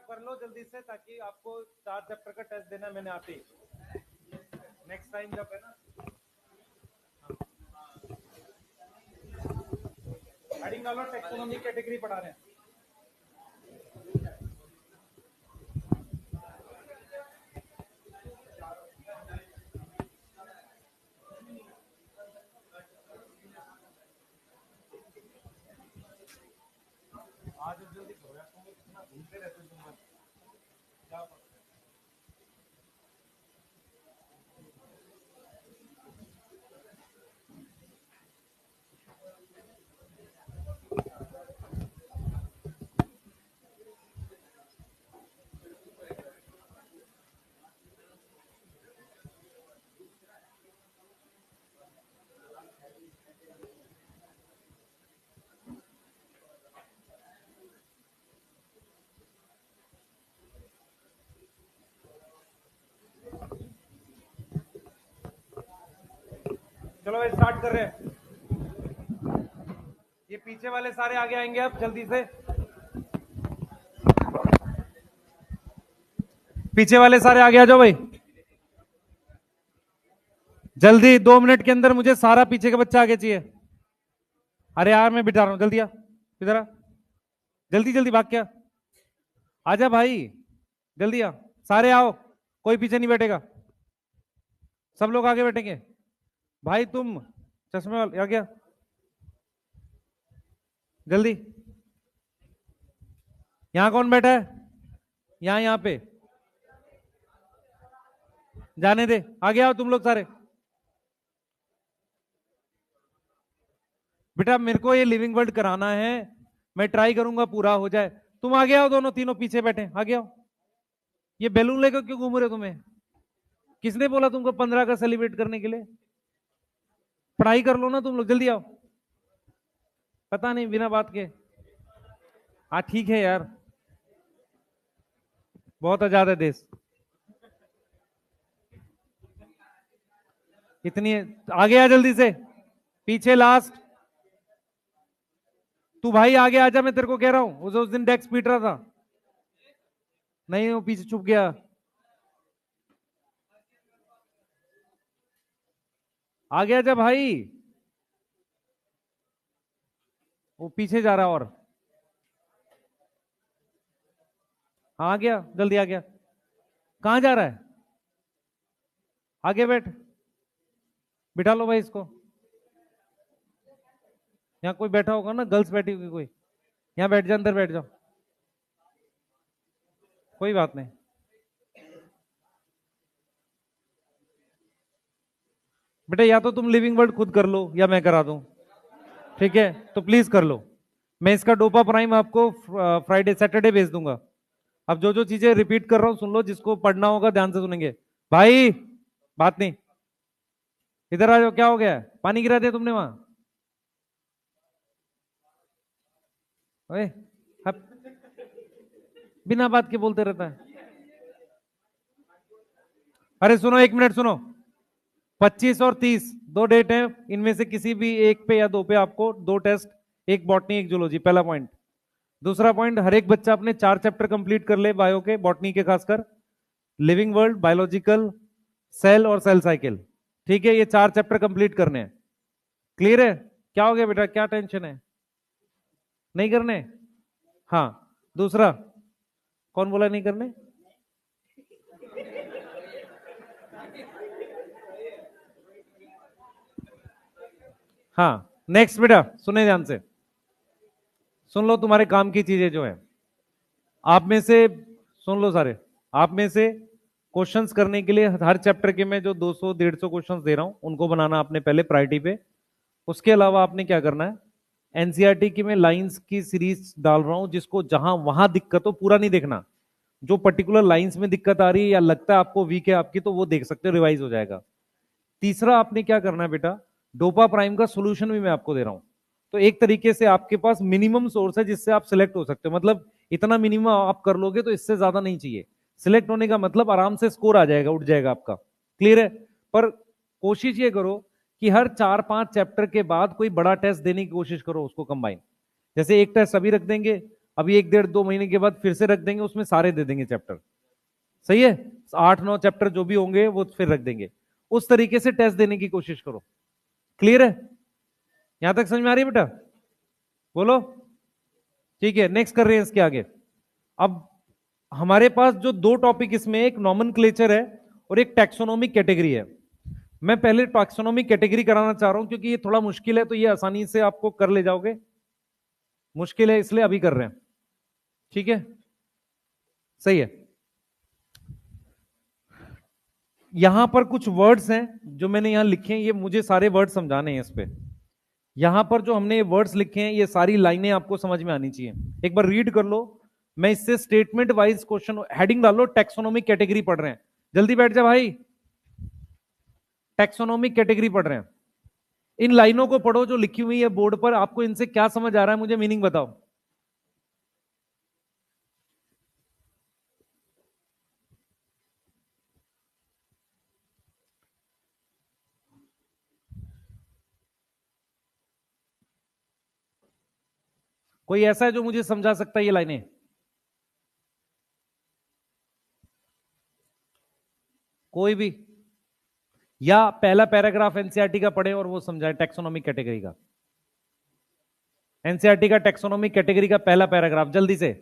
कर लो जल्दी से, ताकि आपको 4 चैप्टर का टेस्ट देना है मैंने आते ही, नेक्स्ट टाइम जब है ना। हेडिंग डालो, टेक्सोनॉमी कैटेगरी पढ़ा रहे हैं। आज जल्दी करो यार, तुम इतना घूमते रहते हो क्या। चलो भाई स्टार्ट कर रहे हैं। ये पीछे वाले सारे आगे आएंगे अब जल्दी से, पीछे वाले सारे आगे आ जाओ भाई जल्दी। 2 मिनट के अंदर मुझे सारा पीछे का बच्चा आगे चाहिए। अरे यार मैं बिठा रहा हूं, जल्दी आ, इधर आ, जल्दी जल्दी भाग क्या, आजा भाई जल्दी आ, सारे आओ, कोई पीछे नहीं बैठेगा, सब लोग आगे बैठेंगे। भाई तुम चश्मे वाले आ गया, जल्दी। यहां कौन बैठा है, यहां पे जाने दे, आगे आओ तुम लोग सारे। बेटा मेरे को ये लिविंग वर्ल्ड कराना है, मैं ट्राई करूंगा पूरा हो जाए। तुम आगे आओ, दोनों तीनों पीछे बैठे, आगे आओ। ये बैलून लेकर क्यों घूम रहे हो तुम्हें, किसने बोला तुमको 15 का सेलिब्रेट करने के लिए, पढ़ाई कर लो ना तुम लोग, जल्दी आओ। पता नहीं बिना बात के, हाँ ठीक है यार, बहुत आजाद है देश, इतनी आगे आ जल्दी से, पीछे लास्ट। तू भाई आगे आजा, मैं तेरे को कह रहा हूं, उस दिन डेस्क पीट रहा था, नहीं वो पीछे छुप गया, आगे आजा भाई, वो पीछे जा रहा और हाँ आ गया, जल्दी आ गया, कहां जा रहा है, आगे बैठ, बिठा लो भाई इसको। यहाँ कोई बैठा होगा ना, गर्ल्स बैठी होगी कोई, यहाँ बैठ जा, अंदर बैठ जाओ, कोई बात नहीं। बेटा या तो तुम लिविंग वर्ड खुद कर लो या मैं करा दूं, ठीक है, तो प्लीज कर लो। मैं इसका डोपा प्राइम आपको फ्राइडे सैटरडे भेज दूंगा। अब जो जो चीजें रिपीट कर रहा हूं सुन लो, जिसको पढ़ना होगा ध्यान से सुनेंगे। भाई बात नहीं, इधर आ जाओ, क्या हो गया है? पानी गिरा दिया तुमने वहां, ओए बिना बात के बोलते रहता है। अरे सुनो, 1 मिनट सुनो, 25 और 30 2 डेट है, इनमें से किसी भी एक पे या दो पे आपको 2 टेस्ट, एक बॉटनी एक जूलॉजी, पहला पॉइंट। दूसरा पॉइंट, हर एक बच्चा अपने 4 चैप्टर कंप्लीट कर ले, बायो के, बॉटनी के खासकर, लिविंग वर्ल्ड, बायोलॉजिकल, सेल और सेल साइकिल, ठीक है, ये 4 चैप्टर कंप्लीट करने हैं। क्लियर है? क्या हो गया बेटा, क्या टेंशन है, नहीं करने? हाँ। दूसरा, कौन बोला नहीं करने? हाँ नेक्स्ट बेटा सुने ध्यान से, सुन लो तुम्हारे काम की चीजें जो है, आप में से सुन लो सारे, आप में से क्वेश्चंस करने के लिए हर चैप्टर के मैं जो 200 150 क्वेश्चंस दे रहा हूं उनको बनाना आपने पहले प्रायोरिटी पे। उसके अलावा आपने क्या करना है, एनसीईआरटी की मैं लाइंस की सीरीज डाल रहा हूं, जिसको जहां वहां दिक्कत हो पूरा नहीं देखना, जो पर्टिकुलर लाइंस में दिक्कत आ रही है या लगता है आपको वीक है आपकी, तो वो देख सकते हो, रिवाइज हो जाएगा। तीसरा आपने क्या करना है बेटा, डोपा प्राइम का सोल्यूशन भी मैं आपको दे रहा हूं, तो एक तरीके से आपके पास मिनिमम सोर्स है जिससे आप सिलेक्ट हो सकते हो, मतलब इतना मिनिमम आप कर लोगे तो इससे ज्यादा नहीं चाहिए। सिलेक्ट होने का मतलब आराम से स्कोर आ जाएगा, उठ जाएगा आपका, क्लियर है? पर कोशिश ये करो कि हर 4-5 चैप्टर के बाद कोई बड़ा टेस्ट देने की कोशिश करो, उसको कंबाइन, जैसे एक टेस्ट अभी रख देंगे, अभी 1 1.5 2 महीने के बाद फिर से रख देंगे, उसमें सारे दे देंगे चैप्टर। सही है, 8 9 चैप्टर जो भी होंगे वो फिर रख देंगे। उस तरीके से टेस्ट देने की कोशिश करो। क्लियर है? यहां तक समझ में आ रही है बेटा? बोलो। ठीक है, नेक्स्ट कर रहे हैं इसके आगे। अब हमारे पास जो दो टॉपिक इसमें, एक नॉमेनक्लेचर है और एक टैक्सोनॉमिक कैटेगरी है। मैं पहले टैक्सोनॉमिक कैटेगरी कराना चाह रहा हूं क्योंकि ये थोड़ा मुश्किल है, तो ये आसानी से आपको कर ले जाओगे। मुश्किल है इसलिए अभी कर रहे हैं। ठीक है, सही है। यहां पर कुछ वर्ड्स हैं जो मैंने यहां लिखे हैं, ये मुझे सारे वर्ड समझाने हैं इस पे। यहां पर जो हमने वर्ड्स लिखे हैं, ये सारी लाइनें आपको समझ में आनी चाहिए। एक बार रीड कर लो। मैं इससे स्टेटमेंट वाइज क्वेश्चन, हेडिंग डालो टैक्सोनॉमिक कैटेगरी पढ़ रहे हैं। जल्दी बैठ जा भाई। टैक्सोनॉमिक कैटेगरी पढ़ रहे हैं। इन लाइनों को पढ़ो जो लिखी हुई है बोर्ड पर। आपको इनसे क्या समझ आ रहा है, मुझे मीनिंग बताओ। कोई ऐसा है जो मुझे समझा सकता है ये लाइनें? कोई भी? या पहला पैराग्राफ एनसीईआरटी का पढ़े और वो समझाए टैक्सोनॉमिक कैटेगरी का। एनसीईआरटी का टैक्सोनॉमिक कैटेगरी का पहला पैराग्राफ जल्दी से।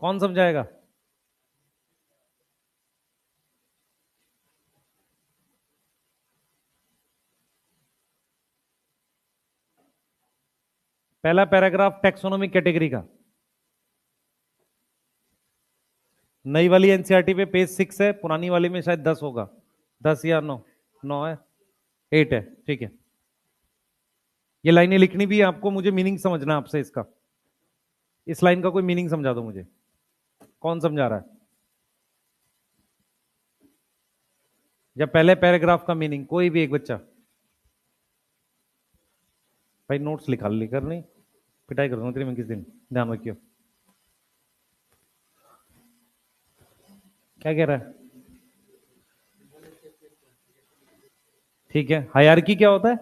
कौन समझाएगा? पहला पैराग्राफ टैक्सोनॉमिक कैटेगरी का। नई वाली एनसीईआरटी पे पेज 6 है, पुरानी वाली में शायद 10 होगा। 10 या 9? 9 है, 8 है। ठीक है, ये लाइनें लिखनी भी है आपको, मुझे मीनिंग समझना है आपसे इसका। इस लाइन का कोई मीनिंग समझा दो मुझे। कौन समझा रहा है? या पहले पैराग्राफ का मीनिंग, कोई भी एक बच्चा। भाई नोट्स लिखा लेकर नहीं, पिटाई कर दूंगा तेरी मैं किस दिन, ध्यान रखियो। क्या कह रहा है? ठीक है, हायरार्की क्या होता है?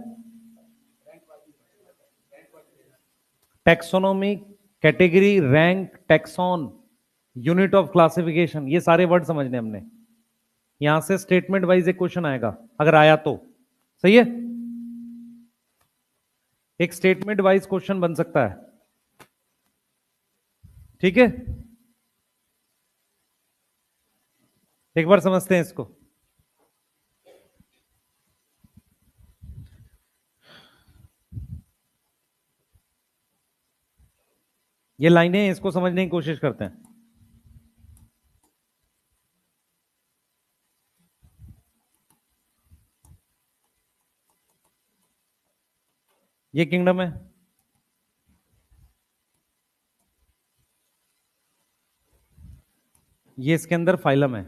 Taxonomy, category, rank, taxon, unit of classification, ये सारे वर्ड समझने हमने। यहां से स्टेटमेंट वाइज एक क्वेश्चन आएगा अगर आया तो। सही है, एक स्टेटमेंट वाइज क्वेश्चन बन सकता है। ठीक है, एक बार समझते हैं इसको। ये लाइनें, इसको समझने की कोशिश करते हैं। ये किंगडम है, ये इसके अंदर फाइलम है।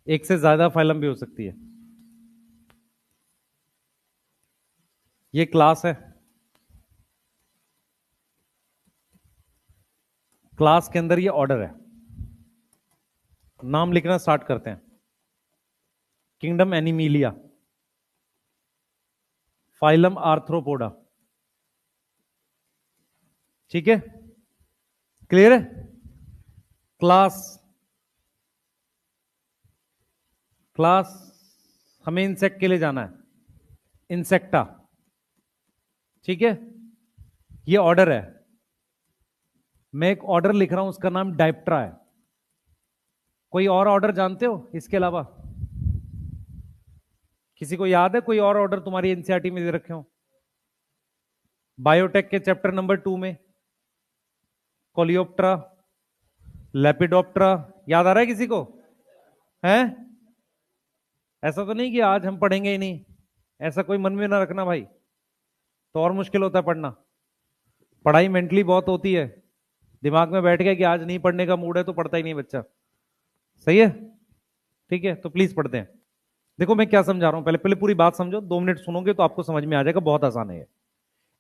एक से ज्यादा फाइलम भी हो सकती है। ये क्लास है, क्लास के अंदर ये ऑर्डर है। नाम लिखना स्टार्ट करते हैं। Kingdom Animalia, phylum arthropoda. ठीक है, क्लियर है? क्लास, क्लास हमें इंसेक्ट के लिए जाना है, इंसेक्टा। ठीक है, ये ऑर्डर है। मैं एक ऑर्डर लिख रहा हूं, उसका नाम डायप्ट्रा है। कोई और ऑर्डर जानते हो इसके अलावा? किसी को याद है कोई और ऑर्डर तुम्हारी एनसीईआरटी में दे रखे हो? बायोटेक के चैप्टर नंबर 2 में कोलियोप्ट्रा, लेपिडोप्ट्रा, याद आ रहा है किसी को? है? ऐसा तो नहीं कि आज हम पढ़ेंगे ही नहीं, ऐसा कोई मन में ना रखना भाई, तो और मुश्किल होता है पढ़ना। पढ़ाई मेंटली बहुत होती है, दिमाग में बैठ गया कि आज नहीं पढ़ने का मूड है तो पढ़ता ही नहीं बच्चा। सही है, ठीक है, तो प्लीज पढ़ते हैं। देखो मैं क्या समझा रहा हूं, पहले पहले पूरी बात समझो, 2 मिनट सुनोगे तो आपको समझ में आ जाएगा, बहुत आसान है।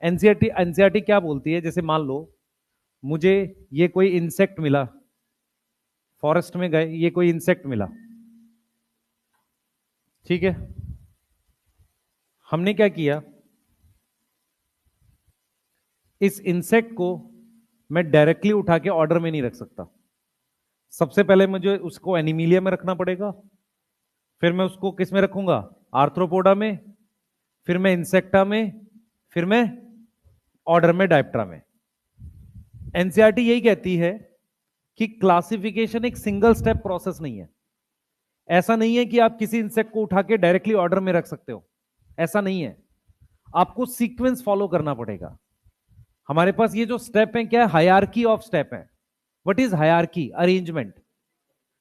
एनसीईआरटी एनसीईआरटी क्या बोलती है, जैसे मान लो मुझे ये कोई इंसेक्ट मिला, फॉरेस्ट में गए, ये कोई इंसेक्ट मिला। ठीक है, हमने क्या किया, इस इंसेक्ट को मैं डायरेक्टली उठा के ऑर्डर में नहीं रख सकता। सबसे पहले मुझे उसको एनिमीलिया में रखना पड़ेगा, फिर मैं उसको किस में रखूंगा, आर्थ्रोपोडा में, फिर मैं इंसेक्टा में, फिर मैं ऑर्डर में डायप्टरा में। एनसीईआरटी यही कहती है कि क्लासिफिकेशन एक सिंगल स्टेप प्रोसेस नहीं है। ऐसा नहीं है कि आप किसी इंसेक्ट को उठा के डायरेक्टली ऑर्डर में रख सकते हो, ऐसा नहीं है। आपको सीक्वेंस फॉलो करना पड़ेगा। हमारे पास ये जो स्टेप है क्या है, हायरार्की ऑफ स्टेप है। What is hierarchy, arrangement.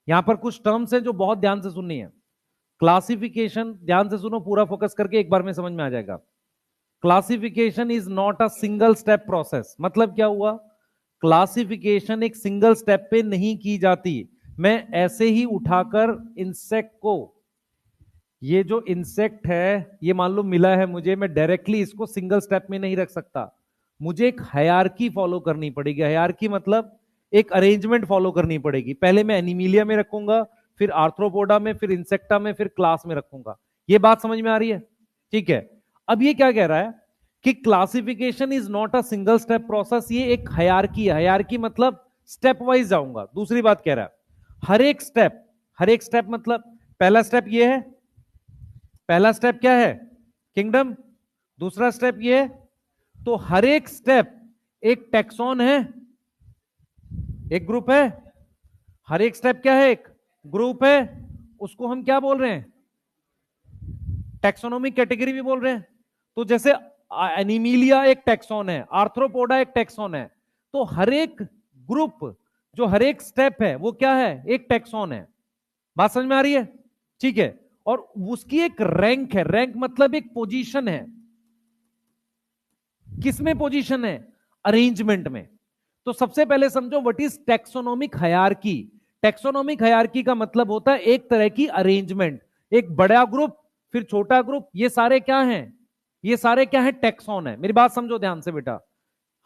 यहां पर कुछ टर्म्स हैं जो बहुत ध्यान से सुननी है। क्लासिफिकेशन, ध्यान से सुनो, पूरा फोकस करके, एक बार में समझ में आ जाएगा। Classification is not a single step process. मतलब क्या हुआ, क्लासिफिकेशन एक सिंगल स्टेप पे नहीं की जाती। मैं ऐसे ही उठाकर इंसेक्ट को, ये जो इंसेक्ट है ये मान लो मिला है मुझे, मैं डायरेक्टली इसको सिंगल स्टेप में नहीं रख सकता। मुझे एक हायरार्की फॉलो करनी पड़ेगी। हायरार्की मतलब एक अरेंजमेंट फॉलो करनी पड़ेगी। पहले मैं एनिमीलिया में रखूंगा, फिर आर्थ्रोपोडा में, फिर इंसेक्टा में, फिर क्लास में रखूंगा। ये बात समझ में आ रही है? ठीक है। अब ये क्या कह रहा है कि classification is not a single step process, ये एक हायरार्की है। हायरार्की मतलब स्टेप वाइज जाऊंगा। दूसरी बात कह रहा है, हर एक स्टेप मतलब पहला स्टेप ये है, पहला स्टेप क्या है, किंगडम। दूसरा स्टेप ये है, तो हर एक स्टेप एक टैक्सॉन है, एक ग्रुप है। हर एक स्टेप क्या है, एक ग्रुप है। उसको हम क्या बोल रहे हैं, टैक्सोनॉमिक कैटेगरी भी बोल रहे हैं। तो जैसे एनिमीलिया एक टैक्सॉन है, आर्थ्रोपोडा एक टैक्सॉन है, तो हर एक ग्रुप, जो हर एक स्टेप है वो क्या है, एक टैक्सॉन है। बात समझ में आ रही है? ठीक है। और उसकी एक रैंक है। रैंक मतलब एक पोजीशन है। किसमें पोजीशन है, अरेंजमेंट में। तो सबसे पहले समझो what is taxonomic hierarchy. Taxonomic hierarchy का मतलब होता है एक तरह की अरेंजमेंट। एक बड़ा ग्रुप, फिर छोटा ग्रुप, ये सारे क्या हैं, ये सारे क्या है, टैक्सॉन है। मेरी बात समझो ध्यान से बेटा।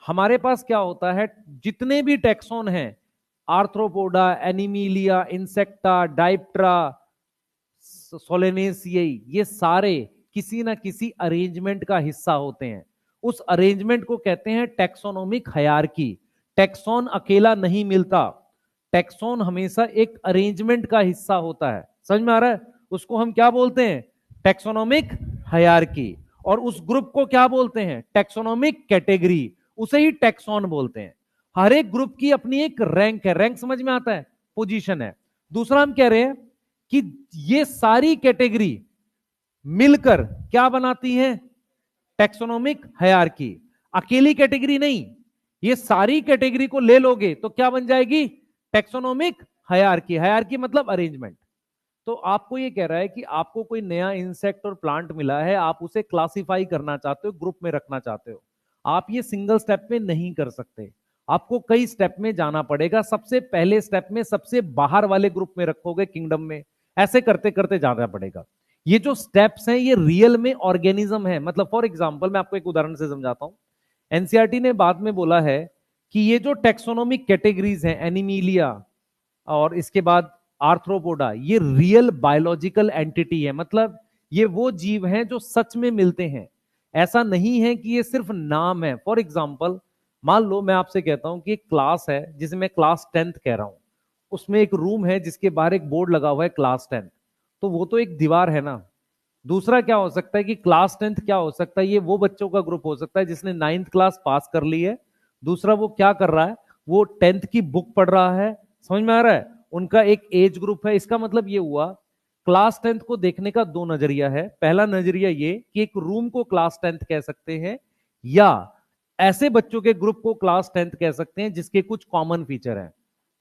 हमारे पास क्या होता है, जितने भी टैक्सॉन हैं, आर्थ्रोपोडा, एनिमीलिया, इंसेक्टा, डायप्ट्रा, सोलेनेसियाई, ये सारे किसी ना किसी अरेंजमेंट का हिस्सा होते हैं। उस अरेंजमेंट को कहते हैं टैक्सोनॉमिक हायरार्की। टैक्सॉन अकेला नहीं मिलता, टैक्सॉन हमेशा एक अरेंजमेंट का हिस्सा होता है। समझ में आ रहा है? उसको हम क्या बोलते हैं, टैक्सोनॉमिक हायरार्की। और उस ग्रुप को क्या बोलते हैं, टैक्सोनॉमिक कैटेगरी। उसे ही टैक्सॉन बोलते हैं। हर एक ग्रुप की अपनी एक रैंक है। रैंक समझ में आता है, पोजीशन है। दूसरा हम कह रहे हैं कि ये सारी कैटेगरी मिलकर क्या बनाती हैं, टैक्सोनॉमिक हायरार्की। अकेली कैटेगरी नहीं, ये सारी कैटेगरी को ले लोगे तो क्या बन जाएगी, टैक्सोनॉमिक हायरार्की। हायरार्की मतलब अरेंजमेंट। तो आपको ये कह रहा है कि आपको कोई नया इंसेक्ट और प्लांट मिला है, आप उसे क्लासिफाई करना चाहते हो, ग्रुप में रखना चाहते हो। आप ये सिंगल स्टेप में नहीं कर सकते, आपको कई स्टेप में जाना पड़ेगा। सबसे पहले स्टेप में सबसे बाहर वाले ग्रुप में रखोगे, किंगडम में, ऐसे करते करते जाना पड़ेगा। ये जो स्टेप्स हैं ये रियल में ऑर्गेनिज्म है। मतलब फॉर एग्जांपल मैं आपको एक उदाहरण से समझाता हूं। एनसीईआरटी ने बाद में बोला है कि ये जो टैक्सोनॉमिक कैटेगरीज हैं, एनिमीलिया और इसके बाद आर्थ्रोपोडा, ये रियल बायोलॉजिकल एंटिटी है। मतलब ये वो जीव हैं जो सच में मिलते हैं। ऐसा नहीं है कि ये सिर्फ नाम है। फॉर एग्जांपल मान लो मैं आपसे कहता हूं कि एक क्लास है जिसे मैं क्लास 10th कह रहा हूं, उसमें एक रूम है जिसके बाहर एक बोर्ड लगा हुआ है क्लास 10th, तो वो तो एक दीवार है ना। दूसरा क्या हो सकता है कि क्लास 10th क्या हो सकता है, ये वो बच्चों का ग्रुप हो सकता है जिसने 9th क्लास पास कर ली है। दूसरा वो क्या कर रहा है, वो 10th की बुक पढ़ रहा है। समझ में आ रहा है? उनका एक एज ग्रुप है। इसका मतलब ये हुआ क्लास 10th को देखने का दो नजरिया है। पहला नजरिया ये कि एक रूम को क्लास 10th कह सकते हैं, या ऐसे बच्चों के ग्रुप को क्लास 10th कह सकते हैं जिसके कुछ कॉमन फीचर हैं।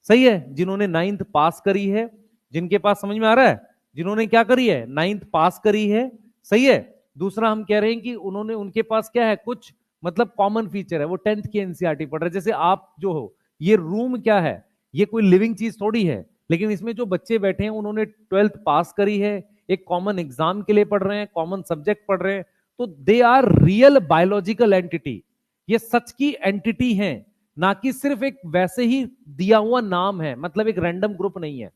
सही है, जिन्होंने 9th पास करी है, जिनके पास, समझ में आ रहा है, जिन्होंने क्या करी है, 9th पास करी है। सही है। दूसरा हम कह रहे हैं कि उन्होंने, उनके पास क्या है, कुछ मतलब कॉमन फीचर है, वो 10th की एनसीईआरटी पढ़ रहे हैं। जैसे आप जो हो, ये रूम क्या है, ये कोई लिविंग चीज थोड़ी है, लेकिन इसमें जो बच्चे बैठे हैं उन्होंने 12th पास करी है, एक कॉमन एग्जाम के लिए पढ़ रहे हैं, कॉमन सब्जेक्ट पढ़ रहे हैं, तो they are real biological entity. ये सच की एंटिटी है, ना कि सिर्फ एक वैसे ही दिया हुआ नाम है, मतलब एक रैंडम ग्रुप नहीं है।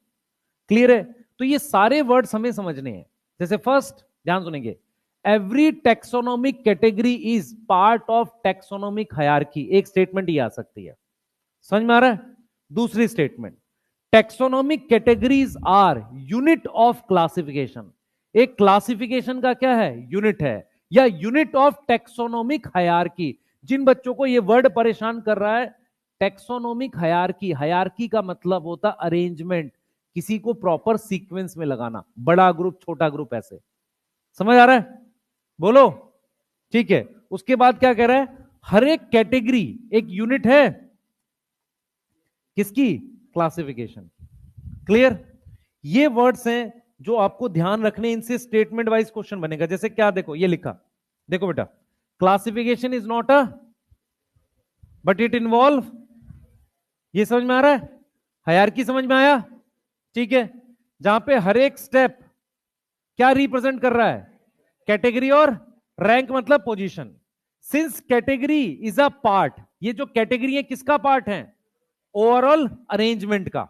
क्लियर है? तो ये सारे वर्ड्स हमें समझने हैं। जैसे फर्स्ट, ध्यान सुनेंगे, every taxonomic category is part of taxonomic hierarchy, एक स्टेटमेंट ये आ सकती है, समझ में आ रहा है? दूसरी statement, taxonomic categories are unit of classification, एक क्लासिफिकेशन का क्या है? यूनिट है, या यूनिट ऑफ टेक्सोनोमिक हायरार्की। जिन बच्चों को ये वर्ड परेशान कर रहा है, टेक्सोनोमिक हायरार्की, हायरार्की का मतलब होता अरेंजमेंट, किसी को प्रॉपर सीक्वेंस में लगाना, बड़ा ग्रुप छोटा ग्रुप, ऐसे समझ आ रहा है? बोलो, ठीक है। उसके बाद क्या कह रहा है? हर एक कैटेगरी एक यूनिट है किसकी? क्लासिफिकेशन। क्लियर? ये वर्ड्स हैं जो आपको ध्यान रखने, इनसे स्टेटमेंट वाइज क्वेश्चन बनेगा। जैसे क्या, देखो ये लिखा, देखो बेटा, classification is not a but it involve, ये समझ में आ रहा है? हायरार्की समझ में आया? ठीक है, जहां पे हर एक स्टेप क्या रिप्रेजेंट कर रहा है? कैटेगरी और रैंक मतलब position. Since category is a part, ये जो कैटेगरी है किसका पार्ट है? ओवरऑल अरेंजमेंट का।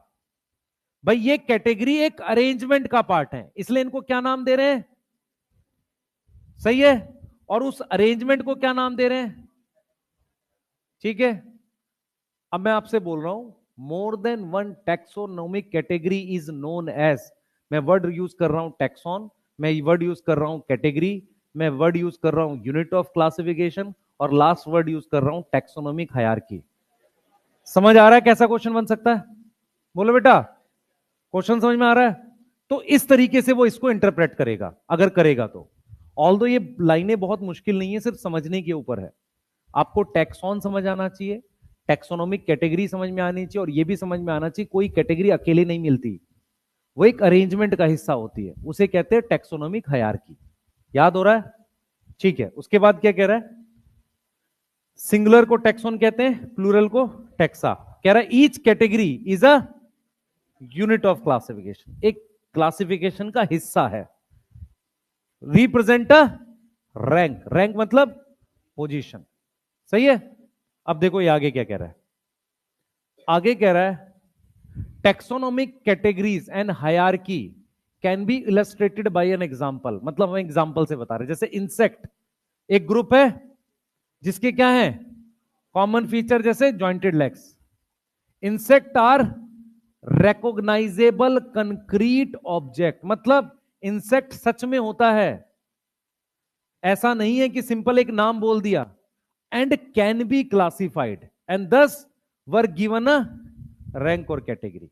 भाई ये कैटेगरी एक अरेंजमेंट का पार्ट है, इसलिए इनको क्या नाम दे रहे हैं? सही है। और उस अरेंजमेंट को क्या नाम दे रहे हैं? ठीक है। अब मैं आपसे बोल रहा हूं, more than one taxonomic category is known as, मैं वर्ड यूज कर रहा हूं टैक्सॉन, मैं वर्ड यूज कर रहा हूं कैटेगरी, मैं वर्ड यूज कर रहा हूं यूनिट ऑफ क्लासिफिकेशन, और लास्ट वर्ड यूज कर रहा हूं टैक्सोनोमिक हायरार्की। समझ आ रहा है कैसा क्वेश्चन बन सकता है? बोलो बेटा, क्वेश्चन समझ में आ रहा है? तो इस तरीके से वो इसको इंटरप्रेट करेगा, अगर करेगा तो। ऑल्दो ये लाइनें बहुत मुश्किल नहीं है, सिर्फ समझने के ऊपर है। आपको टैक्सॉन समझ आना चाहिए, टैक्सोनोमिक कैटेगरी समझ में आनी चाहिए, और ये भी समझ में आना चाहिए कोई कैटेगरी अकेले नहीं मिलती, वो एक अरेंजमेंट का हिस्सा होती है, उसे कहते हैं टैक्सोनोमिक हायरार्की। याद हो रहा है? ठीक है। उसके बाद क्या कह रहा है? सिंगुलर को टैक्सॉन कहते हैं, प्लूरल को टैक्सा। कह रहा है each category is a unit of classification, एक क्लासिफिकेशन का हिस्सा है। रिप्रेजेंट अ रैंक, रैंक मतलब पोजीशन। सही है। अब देखो ये आगे क्या कह रहा है? आगे कह रहा है taxonomic categories and hierarchy can be illustrated bye an example, मतलब हम एग्जांपल से बता रहे हैं। जैसे इंसेक्ट एक ग्रुप है जिसके क्या है? कॉमन फीचर, जैसे jointed legs. Insect are recognizable concrete object, मतलब इंसेक्ट सच में होता है, ऐसा नहीं है कि सिंपल एक नाम बोल दिया। And can be classified and दस वर गिवन अ रैंक और कैटेगरी,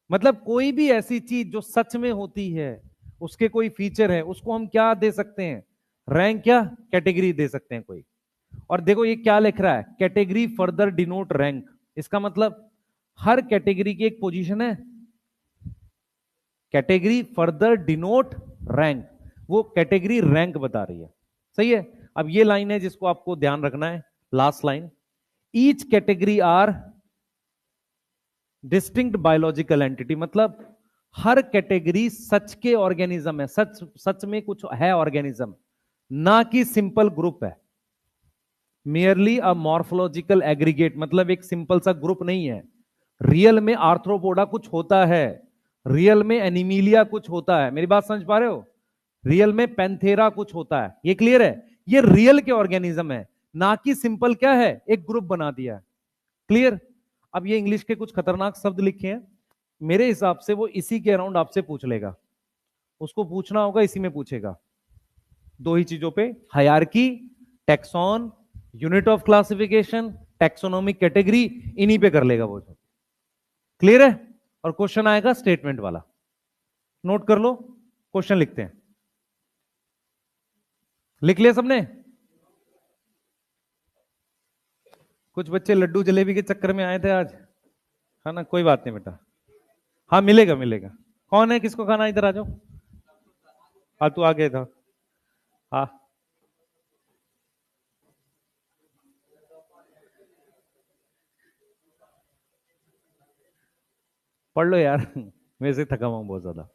मतलब कोई भी ऐसी चीज जो सच में होती है, उसके कोई फीचर है, उसको हम क्या दे सकते हैं? रैंक या कैटेगरी दे सकते हैं कोई। और देखो ये क्या लिख रहा है, कैटेगरी फर्दर डिनोट रैंक, इसका मतलब हर कैटेगरी की एक पोजीशन है, कैटेगरी फर्दर डिनोट रैंक, वो कैटेगरी रैंक बता रही है। सही है। अब ये लाइन है जिसको आपको ध्यान रखना है, last line, each category are distinct biological entity, मतलब हर कैटेगरी सच के ऑर्गेनिज्म है, सच सच में कुछ है ऑर्गेनिज्म, ना कि सिंपल ग्रुप है। मियरली अ मॉर्फोलॉजिकल एग्रीगेट, मतलब एक सिंपल सा ग्रुप नहीं है। रियल में आर्थ्रोपोडा कुछ होता है, रियल में एनिमिलिया कुछ होता है, मेरी बात समझ पा रहे हो? रियल में पैंथेरा कुछ होता है, ये क्लियर है? ये रियल के ऑर्गेनिज्म है, ना कि सिंपल क्या है, एक ग्रुप बना दिया है। क्लियर? अब ये इंग्लिश के कुछ खतरनाक शब्द लिखे हैं, मेरे हिसाब से वो इसी के अराउंड आपसे पूछ लेगा, उसको पूछना होगा, इसी में पूछेगा, दो ही चीजों पे, hierarchy, taxon, unit of classification, taxonomic category, इन्हीं पे कर लेगा वो। क्लियर है? और क्वेश्चन आएगा स्टेटमेंट वाला, नोट कर लो, क्वेश्चन लिखते हैं। लिख लिया सबने? कुछ बच्चे लड्डू जलेबी के चक्कर में आए थे आज, है ना? कोई बात नहीं बेटा, हाँ मिलेगा मिलेगा। कौन है, किसको खाना? इधर आ जाओ। हाँ तू आगे था। हाँ पढ़ लो यार मेरे से थका हुआ हूं बहुत ज्यादा।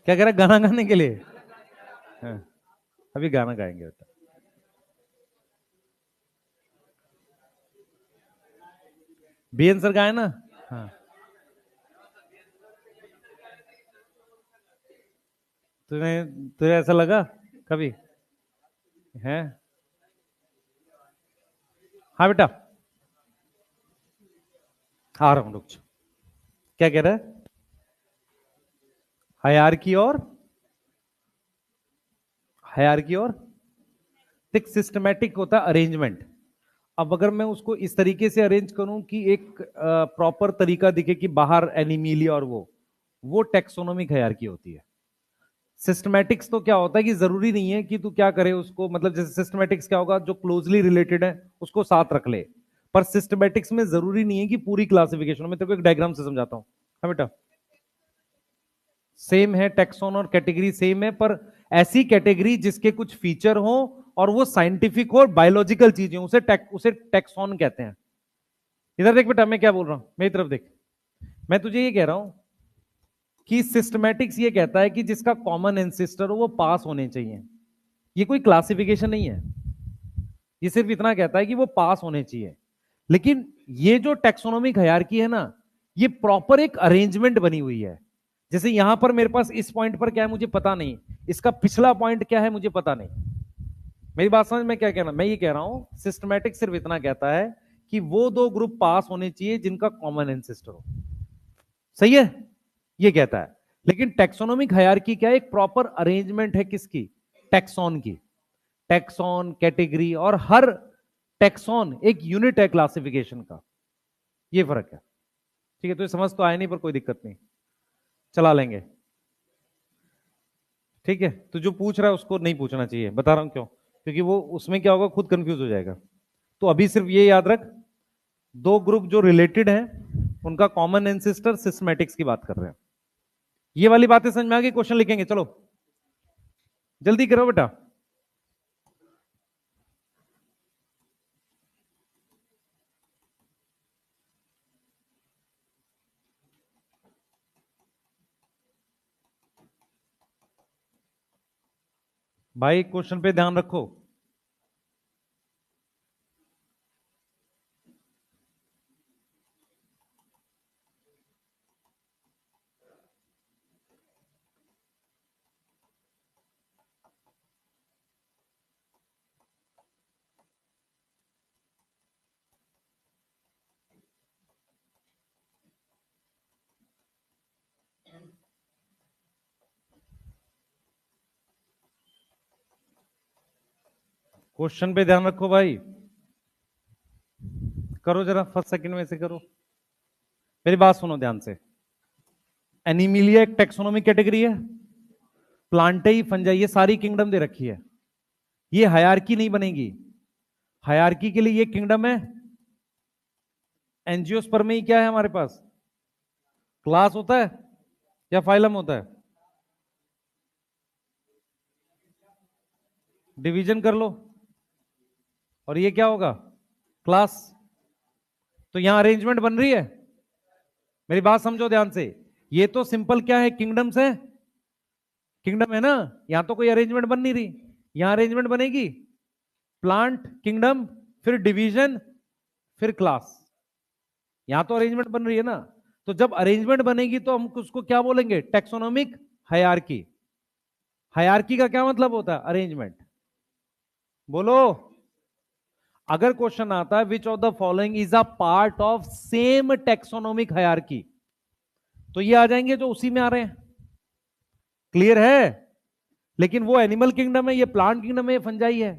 क्या कह रहा है, गाना गाने के लिए? हाँ, अभी गाना गाएंगे बेटा। बीएन सर गाए ना? हाँ, तुम्हें तुझे ऐसा लगा कभी है? हाँ बेटा, आ रहा हूं, रुक जा। क्या कह रहा है? हायरार्की और हायरार्की और देख, सिस्टमैटिक होता है अरेंजमेंट। अब अगर मैं उसको इस तरीके से अरेंज करूं कि एक प्रॉपर तरीका दिखे कि बाहर एनिमीलिया और वो टेक्सोनोमिक हायरार्की होती है। सिस्टमैटिक्स तो क्या होता है कि जरूरी नहीं है कि तू क्या करे उसको, मतलब जैसे सिस्टमैटिक्स क्या होगा, जो क्लोजली रिलेटेड है उसको साथ रख ले। पर सिस्टमैटिक्स में जरूरी नहीं है कि पूरी क्लासिफिकेशन में। तेरे को एक डायग्राम से समझाता हूं। हाँ बेटा, सेम है, टेक्सोन और कैटेगरी सेम है, पर ऐसी कैटेगरी जिसके कुछ फीचर हो और वो साइंटिफिक हो, बायोलॉजिकल चीजें, उसे टेक्सोन कहते हैं। इधर देख बेटा, मैं क्या बोल रहा हूं, मेरी तरफ देख। मैं तुझे ये कह रहा हूं कि सिस्टमैटिक्स ये कहता है कि जिसका कॉमन एंसेस्टर हो वो पास होने चाहिए। ये कोई क्लासिफिकेशन नहीं है, ये सिर्फ इतना कहता है कि वो पास होने चाहिए। लेकिन ये जो टेक्सोनोमिक हायरार्की है ना, ये प्रॉपर एक अरेंजमेंट बनी हुई है। जैसे यहां पर मेरे पास इस पॉइंट पर क्या है मुझे पता नहीं, इसका पिछला पॉइंट क्या है मुझे पता नहीं। मेरी बात समझ में क्या कहना, मैं ये कह रहा हूं सिस्टमैटिक सिर्फ इतना कहता है कि वो दो ग्रुप पास होने चाहिए जिनका कॉमन एंसेस्टर हो। सही है, ये कहता है। लेकिन टेक्सोनोमिक हायरार्की क्या है? एक प्रॉपर अरेंजमेंट है किसकी? टेक्सॉन की। टेक्सॉन, कैटेगरी, और हर टेक्सॉन एक यूनिट है क्लासिफिकेशन का। ये फर्क है। ठीक है, तो ये समझ तो आया नहीं, पर कोई दिक्कत नहीं, चला लेंगे। ठीक है, तो जो पूछ रहा है उसको नहीं पूछना चाहिए, बता रहा हूं क्यों, क्योंकि वो उसमें क्या होगा, खुद कंफ्यूज हो जाएगा। तो अभी सिर्फ ये याद रख, दो ग्रुप जो रिलेटेड हैं उनका कॉमन एंसेस्टर सिस्टमैटिक्स की बात कर रहे हैं। ये वाली बातें समझ में आ गई? क्वेश्चन लिखेंगे, चलो जल्दी करो बेटा। भाई क्वेश्चन पे ध्यान रखो। क्वेश्चन पे ध्यान रखो भाई, करो जरा, फर्स्ट सेकंड में से करो। मेरी बात सुनो ध्यान से। एनिमिलिया एक टेक्सोनोमिक कैटेगरी है। प्लांटाई, फंजाई, ये सारी किंगडम दे रखी है। ये हायरार्की नहीं बनेगी। हायरार्की के लिए ये किंगडम है। एंजियोस्पर्म में ही क्या है हमारे पास? क्लास होता है या फाइलम होता है? डिवीजन कर लो, और ये क्या होगा? क्लास। तो यहां अरेंजमेंट बन रही है। मेरी बात समझो ध्यान से। ये तो सिंपल क्या है, किंगडम्स है, किंगडम है ना। यहां तो कोई अरेंजमेंट बन नहीं रही, यहां अरेंजमेंट बनेगी। प्लांट, किंगडम, फिर डिवीजन, फिर क्लास। यहां तो अरेंजमेंट बन रही है ना। तो जब अरेंजमेंट बनेगी तो हम उसको क्या बोलेंगे? Taxonomic hierarchy. हायरार्की का क्या मतलब होता है? अरेंजमेंट। बोलो। अगर क्वेश्चन आता है which of the following is a part of same taxonomic hierarchy, तो ये आ जाएंगे जो उसी में आ रहे हैं। क्लियर है? लेकिन वो एनिमल किंगडम है, ये प्लांट किंगडम है, ये फंजाई है।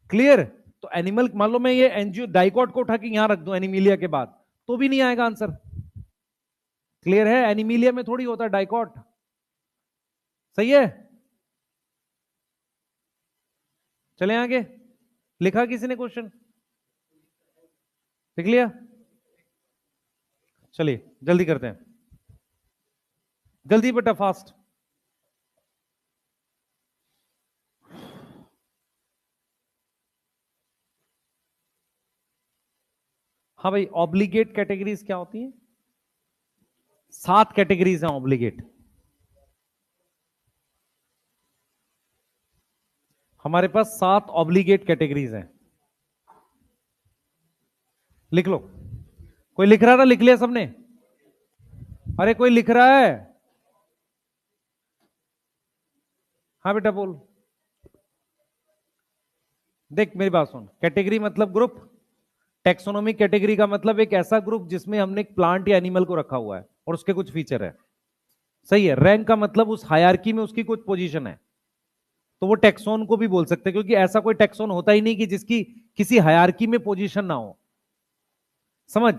क्लियर? तो एनिमल, मान लो मैं ये एंजियो डाइकॉट को उठा के यहां रख दूं एनिमिलिया के बाद, तो भी नहीं आएगा आंसर। क्लियर है? एनिमिलिया में थोड़ी होता है डाइकॉट। सही है, चले आगे। लिखा किसी ने क्वेश्चन? लिख लिया? चलिए जल्दी करते हैं, जल्दी बेटा, फास्ट। हाँ भाई, ऑब्लिगेट कैटेगरीज क्या होती है? 7 कैटेगरीज हैं ऑब्लिगेट। हमारे पास 7 ऑब्लिगेट कैटेगरीज हैं, लिख लो। कोई लिख रहा था, लिख लिया सबने? अरे कोई लिख रहा है? हाँ बेटा बोल। देख मेरी बात सुन, कैटेगरी मतलब ग्रुप, टेक्सोनोमिक कैटेगरी का मतलब एक ऐसा ग्रुप जिसमें हमने एक प्लांट या एनिमल को रखा हुआ है और उसके कुछ फीचर है। सही है। रैंक का मतलब उस हायरार्की में उसकी कुछ पोजीशन है, तो वो टेक्सोन को भी बोल सकते हैं, क्योंकि ऐसा कोई टेक्सोन होता ही नहीं कि जिसकी किसी हायरार्की में पोजीशन ना हो। समझ?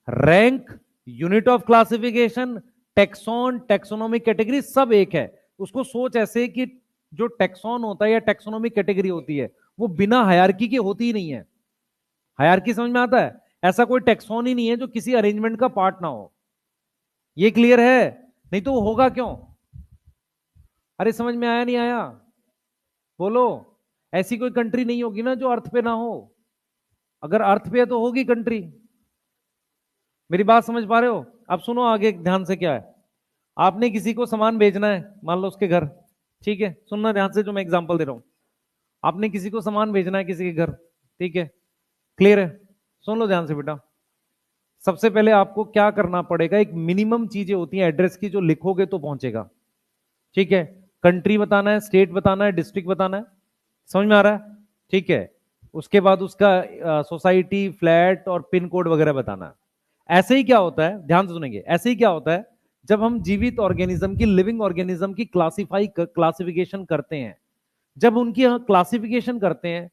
Rank, unit of classification, taxon, taxonomic category सब एक है। उसको सोच ऐसे कि जो टेक्सोन होता है या टेक्सोनोमिक कैटेगरी होती है वो बिना हायरार्की के होती ही नहीं है। हायरार्की समझ में आता है? ऐसा कोई टेक्सोन ही नहीं है जो किसी अरेंजमेंट का पार्ट ना हो। ये क्लियर है? नहीं तो वो होगा क्यों? अरे समझ में आया नहीं आया? बोलो। ऐसी कोई कंट्री नहीं होगी ना जो अर्थ पे ना हो। अगर अर्थ पे है तो होगी कंट्री। मेरी बात समझ पा रहे हो? अब सुनो आगे ध्यान से क्या है। आपने किसी को सामान भेजना है, मान लो उसके घर, ठीक है? सुनना ध्यान से जो मैं एग्जांपल दे रहा हूं। आपने किसी को सामान भेजना है किसी के घर, ठीक है? क्लियर है? सुन लो ध्यान से बेटा। सबसे पहले आपको क्या करना पड़ेगा, एक मिनिमम चीजें होती हैं एड्रेस की जो लिखोगे तो पहुंचेगा। ठीक है? कंट्री बताना है, स्टेट बताना है, डिस्ट्रिक्ट बताना है। समझ में आ रहा है? ठीक है। उसके बाद उसका सोसाइटी, फ्लैट और पिन कोड वगैरह बताना है। ऐसे ही क्या होता है, ध्यान से सुनेंगे, ऐसे ही क्या होता है जब हम जीवित ऑर्गेनिज्म की, लिविंग ऑर्गेनिज्म की क्लासिफिकेशन करते हैं, जब उनकी क्लासिफिकेशन करते हैं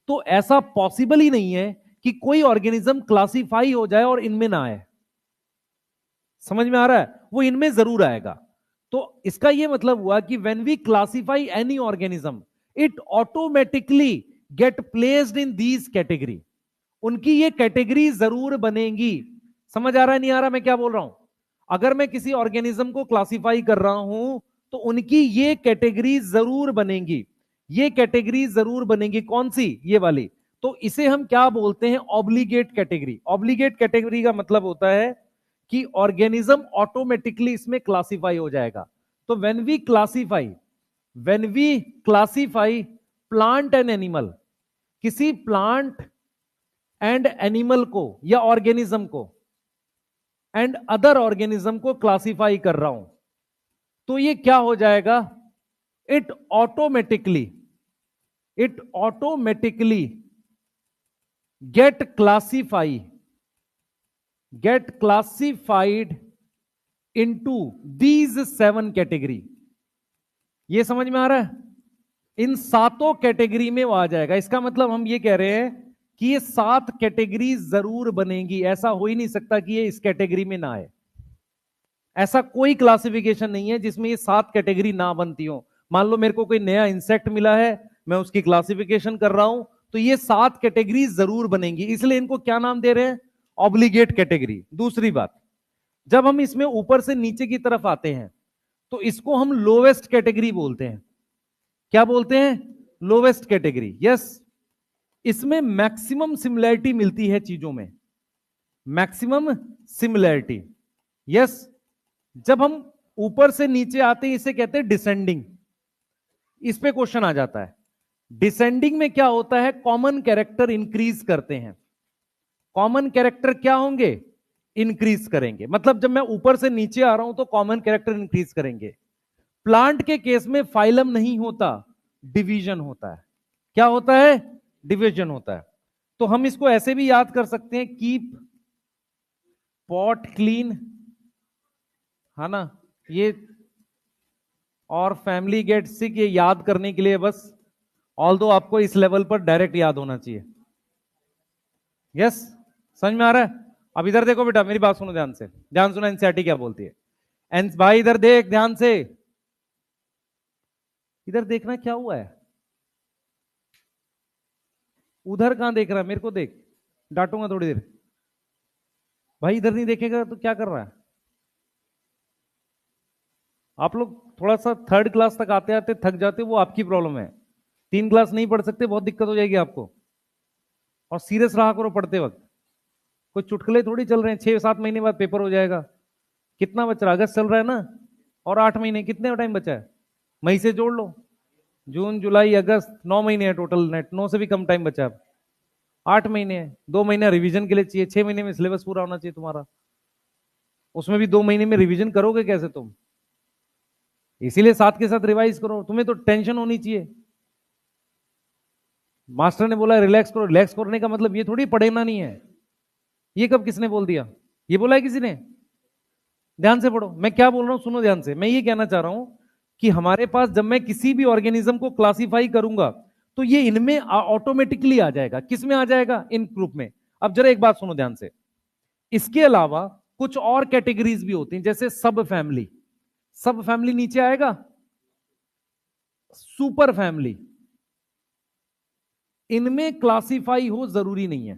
तो ऐसा पॉसिबल ही नहीं है कि कोई ऑर्गेनिज्म क्लासिफाई हो जाए और इनमें ना आए। समझ में आ रहा है? वो इनमें जरूर आएगा। तो इसका यह मतलब हुआ कि when we classify any organism it automatically get placed in these category. उनकी ये कैटेगरी जरूर बनेगी। समझ आ रहा है नहीं आ रहा मैं क्या बोल रहा हूं? अगर मैं किसी ऑर्गेनिज्म को क्लासिफाई कर रहा हूं तो उनकी ये कैटेगरी जरूर बनेगी। ये कैटेगरी जरूर बनेगी। कौन सी? ये वाली। तो इसे हम क्या बोलते हैं? Obligate category. ऑब्लिगेट कैटेगरी का मतलब होता है कि ऑर्गेनिज्म ऑटोमेटिकली इसमें क्लासिफाई हो जाएगा। तो when we classify plant and animal, किसी प्लांट एंड एनिमल को या ऑर्गेनिज्म को एंड अदर ऑर्गेनिज्म को क्लासिफाई कर रहा हूं, तो ये क्या हो जाएगा? It automatically get classified into these 7 category. ये समझ में आ रहा है? इन 7 कैटेगरी में वो आ जाएगा। इसका मतलब हम ये कह रहे हैं कि ये 7 कैटेगरी जरूर बनेगी। ऐसा हो ही नहीं सकता कि ये इस कैटेगरी में ना आए। ऐसा कोई क्लासिफिकेशन नहीं है जिसमें ये 7 कैटेगरी ना बनती हो। मान लो मेरे को कोई नया इंसेक्ट मिला है, मैं उसकी क्लासिफिकेशन कर रहा हूं, तो ये 7 कैटेगरी जरूर बनेंगी। इसलिए इनको क्या नाम दे रहे हैं? Obligate category. दूसरी बात, जब हम इसमें ऊपर से नीचे की तरफ आते हैं तो इसको हम लोवेस्ट कैटेगरी बोलते हैं। क्या बोलते हैं? Lowest category. यस। इसमें मैक्सिमम सिमिलैरिटी मिलती है चीजों में, मैक्सिमम सिमिलैरिटी। यस। जब हम ऊपर से नीचे आते हैं इसे कहते हैं डिसेंडिंग। इस पे क्वेश्चन आ जाता है। डिसेंडिंग में क्या होता है? कॉमन कैरेक्टर इंक्रीज करते हैं। कॉमन कैरेक्टर क्या होंगे? इंक्रीज करेंगे। मतलब जब मैं ऊपर से नीचे आ रहा हूं तो कॉमन कैरेक्टर इंक्रीज करेंगे। प्लांट के केस में फाइलम नहीं होता, डिवीजन होता है। क्या होता है? डिवीजन होता है। तो हम इसको ऐसे भी याद कर सकते हैं, कीप पॉट क्लीन, है ना? ये और फैमिली गेट सिक, ये याद करने के लिए बस। ऑल्दो आपको इस लेवल पर डायरेक्ट याद होना चाहिए। यस। समझ में आ रहा है? अब इधर देखो बेटा, मेरी बात सुनो ध्यान से। ध्यान सुना, एनसीईआरटी क्या बोलती है। भाई इधर देख ध्यान से, इधर देखना क्या हुआ है। उधर कहां देख रहा है? मेरे को देख, डांटूंगा थोड़ी देर। भाई इधर नहीं देखेगा तो क्या कर रहा है? आप लोग थोड़ा सा 3rd क्लास तक आते आते थक जाते, वो आपकी प्रॉब्लम है। 3 क्लास नहीं पढ़ सकते, बहुत दिक्कत हो जाएगी आपको। और सीरियस रहा करो पढ़ते वक्त। कोई चुटकुले थोड़ी चल रहे हैं। 6-7 महीने बाद पेपर हो जाएगा। कितना बच रहा? अगस्त चल रहा है ना, और 8 महीने, कितने टाइम बचा है? मई से जोड़ लो, जून जुलाई अगस्त, 9 महीने है टोटल। नेट 9 से भी कम टाइम बचा है। 8 महीने है, 2 महीने रिवीजन के लिए चाहिए, 6 महीने में सिलेबस पूरा होना चाहिए तुम्हारा, उसमें भी 2 महीने में रिवीजन करोगे कैसे तुम? इसीलिए साथ के साथ रिवाइज करो, तुम्हें तो टेंशन होनी चाहिए। मास्टर ने बोला रिलैक्स करो, रिलैक्स करने का मतलब ये थोड़ी पढ़ना नहीं है। ये कब किसने बोल दिया? ये बोला है किसी ने? ध्यान से पढ़ो, मैं क्या बोल रहा हूं सुनो ध्यान से। मैं ये कहना चाह रहा हूं कि हमारे पास जब मैं किसी भी ऑर्गेनिज्म को क्लासिफाई करूंगा तो ये इनमें ऑटोमेटिकली आ जाएगा। किस में आ जाएगा? इन ग्रुप में। अब जरा एक बात सुनो ध्यान से, इसके अलावा कुछ और कैटेगरीज भी होती हैं, जैसे सब फैमिली। सब फैमिली नीचे आएगा, सुपर फैमिली, इनमें क्लासिफाई हो जरूरी नहीं है,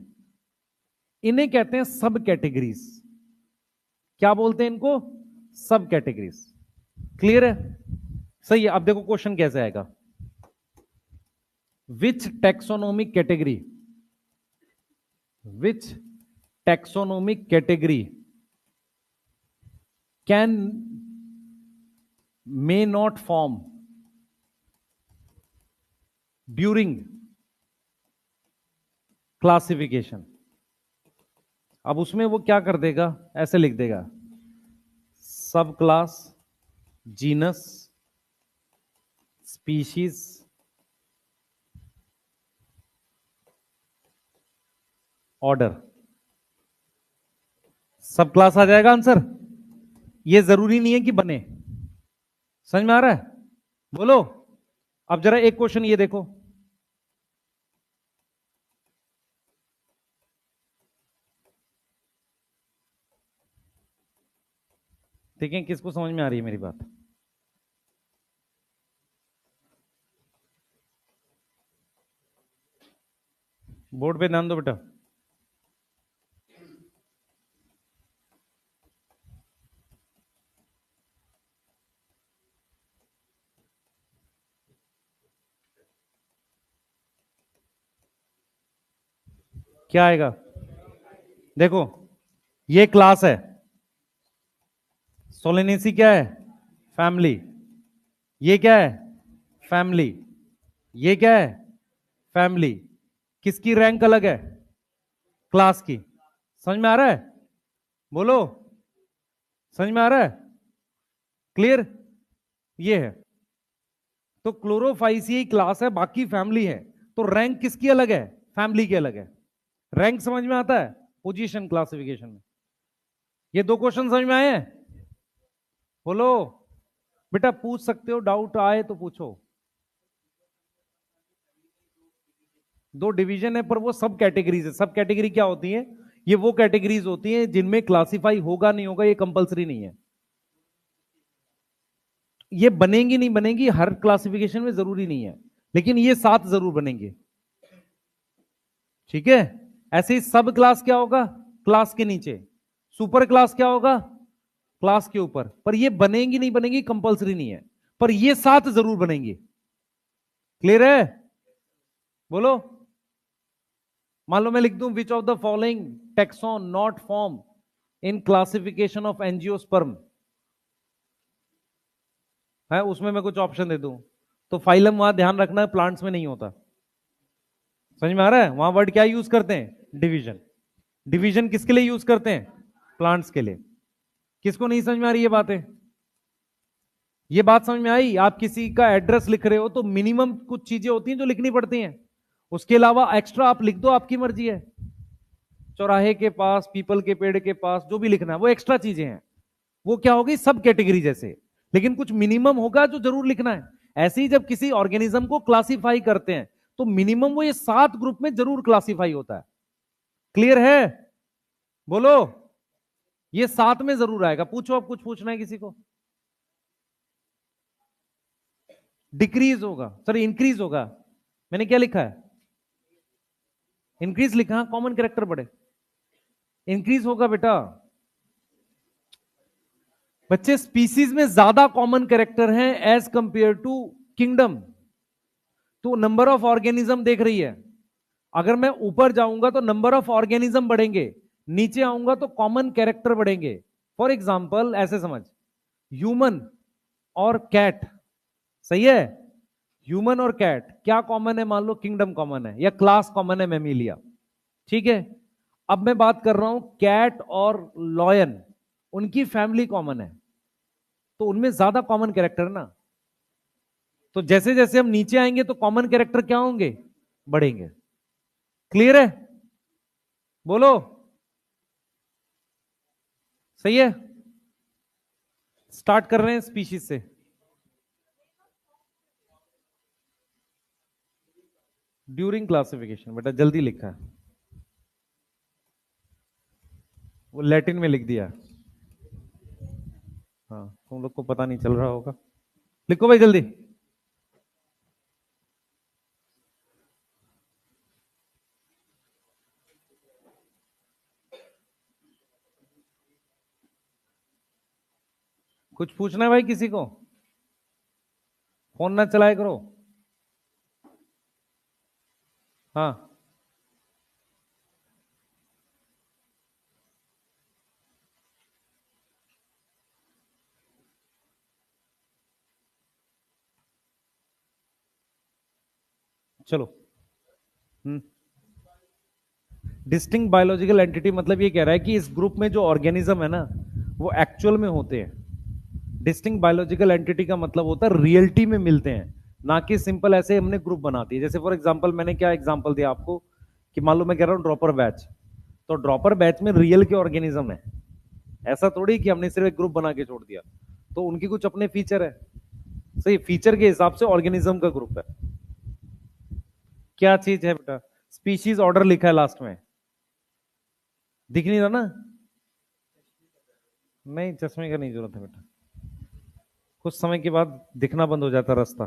इन्हें कहते हैं सब कैटेगरीज। क्या बोलते हैं इनको? सब कैटेगरीज। क्लियर है? सही है। अब देखो क्वेश्चन कैसे आएगा, which taxonomic category, which taxonomic category can may not form during classification. अब उसमें वो क्या कर देगा, ऐसे लिख देगा, सब क्लास, जीनस, स्पीशीज, ऑर्डर। सब क्लास आ जाएगा आंसर। ये जरूरी नहीं है कि बने। समझ में आ रहा है? बोलो। अब जरा एक क्वेश्चन ये देखो, ठीक है, किसको समझ में आ रही है मेरी बात? बोर्ड पे ध्यान दो बेटा। क्या आएगा? देखो, ये क्लास है, सोलेनेसी क्या है? फैमिली। ये क्या है? फैमिली। ये क्या है? फैमिली। किसकी रैंक अलग है? क्लास की। समझ में आ रहा है? बोलो, समझ में आ रहा है? क्लियर? ये है। तो क्लोरोफाइसियाई क्लास है, बाकी फैमिली है, तो रैंक किसकी अलग है? फैमिली की अलग है। रैंक समझ में आता है? पोजीशन क्लासिफिकेशन में। ये दो क्वेश्चन समझ में आए हैं? बोलो बेटा, पूछ सकते हो, डाउट आए तो पूछो। दो डिवीजन है पर वो सब कैटेगरीज है। सब कैटेगरी क्या होती है? ये वो कैटेगरीज होती हैं जिनमें क्लासिफाई होगा नहीं होगा ये कंपलसरी नहीं है। ये बनेंगी नहीं बनेंगी हर क्लासिफिकेशन में जरूरी नहीं है, लेकिन ये 7 जरूर बनेंगे। ठीक है? ऐसे ही सब क्लास क्या होगा? क्लास के नीचे। सुपर क्लास क्या होगा? क्लास के ऊपर। पर ये बनेंगी नहीं बनेंगी कंपलसरी नहीं है, पर ये 7 जरूर बनेंगे। क्लियर है? बोलो। मान लो मैं लिख दूं which of the following tax on not form in classification of angiosperm है, उसमें मैं कुछ ऑप्शन दे दूं, तो फाइलम वहां ध्यान रखना है प्लांट्स में नहीं होता। समझ में आ रहा है? वहां वर्ड क्या यूज करते हैं? डिवीजन। डिवीजन किसके लिए यूज करते हैं? प्लांट्स के लिए। किसको नहीं समझ में आ रही ये बातें? ये बात समझ में आई? आप किसी का एड्रेस लिख रहे हो तो मिनिमम कुछ चीजें होती हैं जो लिखनी पड़ती हैं, उसके अलावा एक्स्ट्रा आप लिख दो, आपकी मर्जी है। चौराहे के पास, पीपल के पेड़ के पास, जो भी लिखना है वो एक्स्ट्रा चीजें हैं, वो क्या होगी? सब कैटेगरी जैसे। लेकिन कुछ मिनिमम होगा जो जरूर लिखना है। ऐसे ही जब किसी ऑर्गेनिज्म को क्लासिफाई करते हैं तो मिनिमम वो ये 7 ग्रुप में जरूर क्लासिफाई होता है। क्लियर है? बोलो। ये 7 में जरूर आएगा। पूछो, अब कुछ पूछना है किसी को? डिक्रीज होगा, सॉरी इंक्रीज होगा। मैंने क्या लिखा है? इंक्रीज लिखा, कॉमन कैरेक्टर बढ़े, इंक्रीज होगा बेटा। बच्चे स्पीसीज में ज्यादा कॉमन कैरेक्टर हैं एज कंपेयर टू किंगडम। तो नंबर ऑफ ऑर्गेनिज्म देख रही है, अगर मैं ऊपर जाऊंगा तो नंबर ऑफ ऑर्गेनिज्म बढ़ेंगे, नीचे आऊंगा तो कॉमन कैरेक्टर बढ़ेंगे। फॉर एग्जाम्पल ऐसे समझ, ह्यूमन और कैट, सही है? ह्यूमन और कैट क्या कॉमन है? मान लो किंगडम कॉमन है या क्लास कॉमन है, मेमिलिया। ठीक है। अब मैं बात कर रहा हूं कैट और लॉयन, उनकी फैमिली कॉमन है, तो उनमें ज्यादा कॉमन कैरेक्टर ना, तो जैसे जैसे हम नीचे आएंगे तो कॉमन कैरेक्टर क्या होंगे, बढ़ेंगे। क्लियर है, बोलो, सही है। स्टार्ट कर रहे हैं स्पीशीज से। ड्यूरिंग क्लासिफिकेशन, बेटा जल्दी लिखा है, वो लैटिन में लिख दिया। हाँ, तुम लोग को पता नहीं चल रहा होगा, लिखो भाई जल्दी। कुछ पूछना है भाई किसी को, फोन ना चलाए करो। हाँ, चलो। हम्म, डिस्टिंक्ट बायोलॉजिकल एंटिटी मतलब ये कह रहा है कि इस ग्रुप में जो ऑर्गेनिज्म है ना, वो एक्चुअल में होते हैं। डिस्टिंक्ट बायोलॉजिकल एंटिटी का मतलब होता है रियलिटी में मिलते हैं, ना कि सिंपल ऐसे हमने ग्रुप बना दिए। जैसे फॉर एग्जांपल मैंने क्या एग्जांपल दिया आपको, कि मान लो मैं कह रहा हूं ड्रॉपर बैच, तो ड्रॉपर बैच में रियल के ऑर्गेनिज्म है, ऐसा थोड़ी कि हमने सिर्फ एक ग्रुप बना के छोड़ दिया, तो उनकी कुछ अपने फीचर है। सही, फीचर के हिसाब से ऑर्गेनिज्म का ग्रुप है। क्या चीज है बेटा, स्पीशीज ऑर्डर लिखा है लास्ट में, दिख नहीं रहा ना? नहीं, चश्मे का नहीं जरूरत है बेटा, कुछ समय के बाद दिखना बंद हो जाता रास्ता।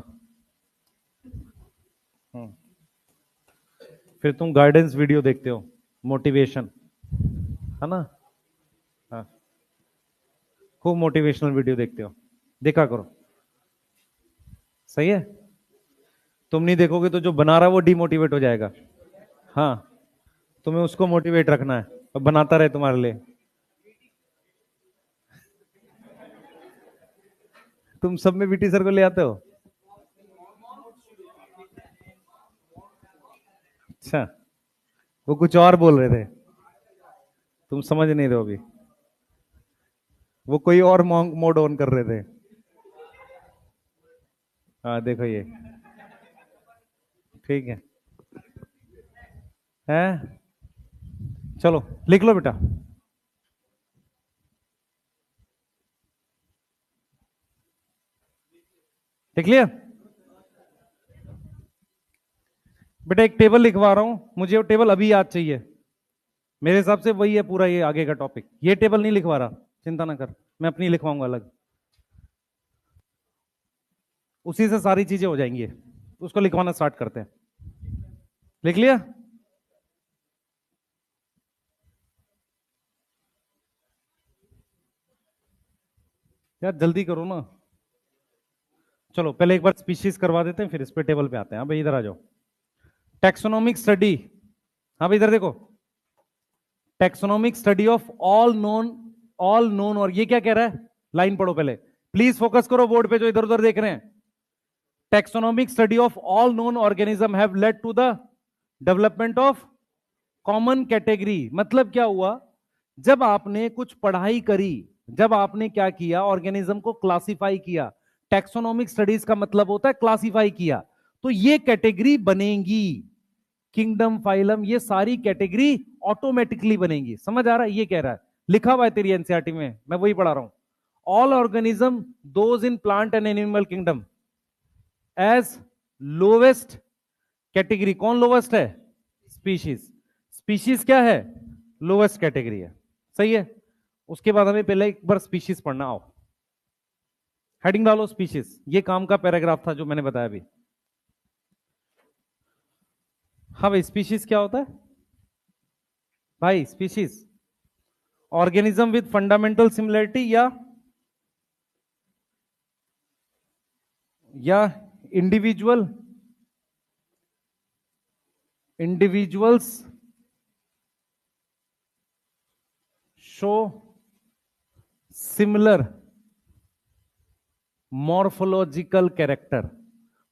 हम्म, फिर तुम गाइडेंस वीडियो देखते हो, मोटिवेशन, है ना? हाँ, खूब मोटिवेशनल वीडियो देखते हो, देखा करो, सही है। तुम नहीं देखोगे तो जो बना रहा है वो डिमोटिवेट हो जाएगा। हाँ, तुम्हें उसको मोटिवेट रखना है और बनाता रहे तुम्हारे लिए। तुम सब में बीटी सर को ले आते हो? अच्छा, वो कुछ और बोल रहे थे, तुम समझ नहीं रहे हो अभी, वो कोई और मोड ऑन कर रहे थे। हाँ देखो ये, ठीक है, चलो लिख लो बेटा। लिख लिया बेटा, एक टेबल लिखवा रहा हूं, मुझे वो टेबल अभी याद चाहिए, मेरे हिसाब से वही है पूरा ये आगे का टॉपिक। ये टेबल नहीं लिखवा रहा, चिंता ना कर, मैं अपनी लिखवाऊंगा अलग, उसी से सारी चीजें हो जाएंगी। उसको लिखवाना स्टार्ट करते हैं। लिख लिया? यार जल्दी करो ना, चलो पहले एक बार स्पीशीज करवा देते हैं, फिर इस पे टेबल पे आते हैं। हाँ भाई इधर आ जाओ। टेक्सोनोमिक स्टडी, हाँ भाई इधर देखो, taxonomic study of all known, और ये क्या कह रहा है, लाइन पढ़ो पहले, प्लीज फोकस करो बोर्ड पे जो इधर उधर देख रहे हैं। Taxonomic study of all known organism have led to the development of common category. मतलब क्या हुआ, जब आपने कुछ पढ़ाई करी, जब आपने क्या किया, ऑर्गेनिज्म को क्लासिफाई किया, टेक्सोनोमिक स्टडीज का मतलब होता है क्लासिफाई किया, तो ये कैटेगरी बनेंगी, किंगडम, फाइलम, ये सारी कैटेगरी ऑटोमेटिकली बनेंगी। समझ आ रहा है, ये कह रहा है, लिखा हुआ है तेरी एनसीईआरटी में, मैं वही पढ़ा रहा हूं। All organism those in plant and animal kingdom as lowest category, कौन लोवेस्ट है, स्पीशीज। स्पीशीज क्या है, लोवेस्ट कैटेगरी है, सही है। उसके बाद हमें पहले एक बार स्पीशीज पढ़ना, आओ हेडिंग डालो स्पीशीज, ये काम का पैराग्राफ था जो मैंने बताया अभी। हाँ भाई, स्पीशीज क्या होता है भाई? Species organism with fundamental similarity या individual, individuals show similar morphological character,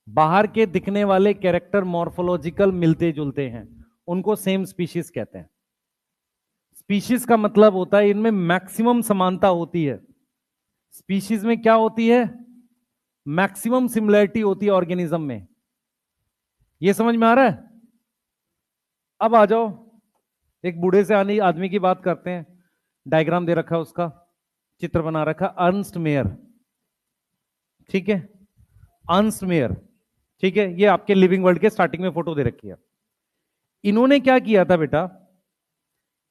बाहर के दिखने वाले कैरेक्टर मॉर्फोलॉजिकल मिलते जुलते हैं, उनको सेम स्पीशीज कहते हैं। स्पीशीज का मतलब होता है इनमें मैक्सिमम समानता होती है। स्पीशीज में क्या होती है? मैक्सिमम सिमिलरिटी होती है ऑर्गेनिज्म में। ये समझ में आ रहा है? अब आ जाओ, एक बूढ़े से आने आदमी की बात करते हैं। डायग्राम दे रखा है, उसका चित्र बना रखा, अर्नस्ट मेयर। ठीक है, अर्नस्ट मेयर। ठीक है, ये आपके लिविंग वर्ल्ड के स्टार्टिंग में फोटो दे रखी है। इन्होंने क्या किया था बेटा,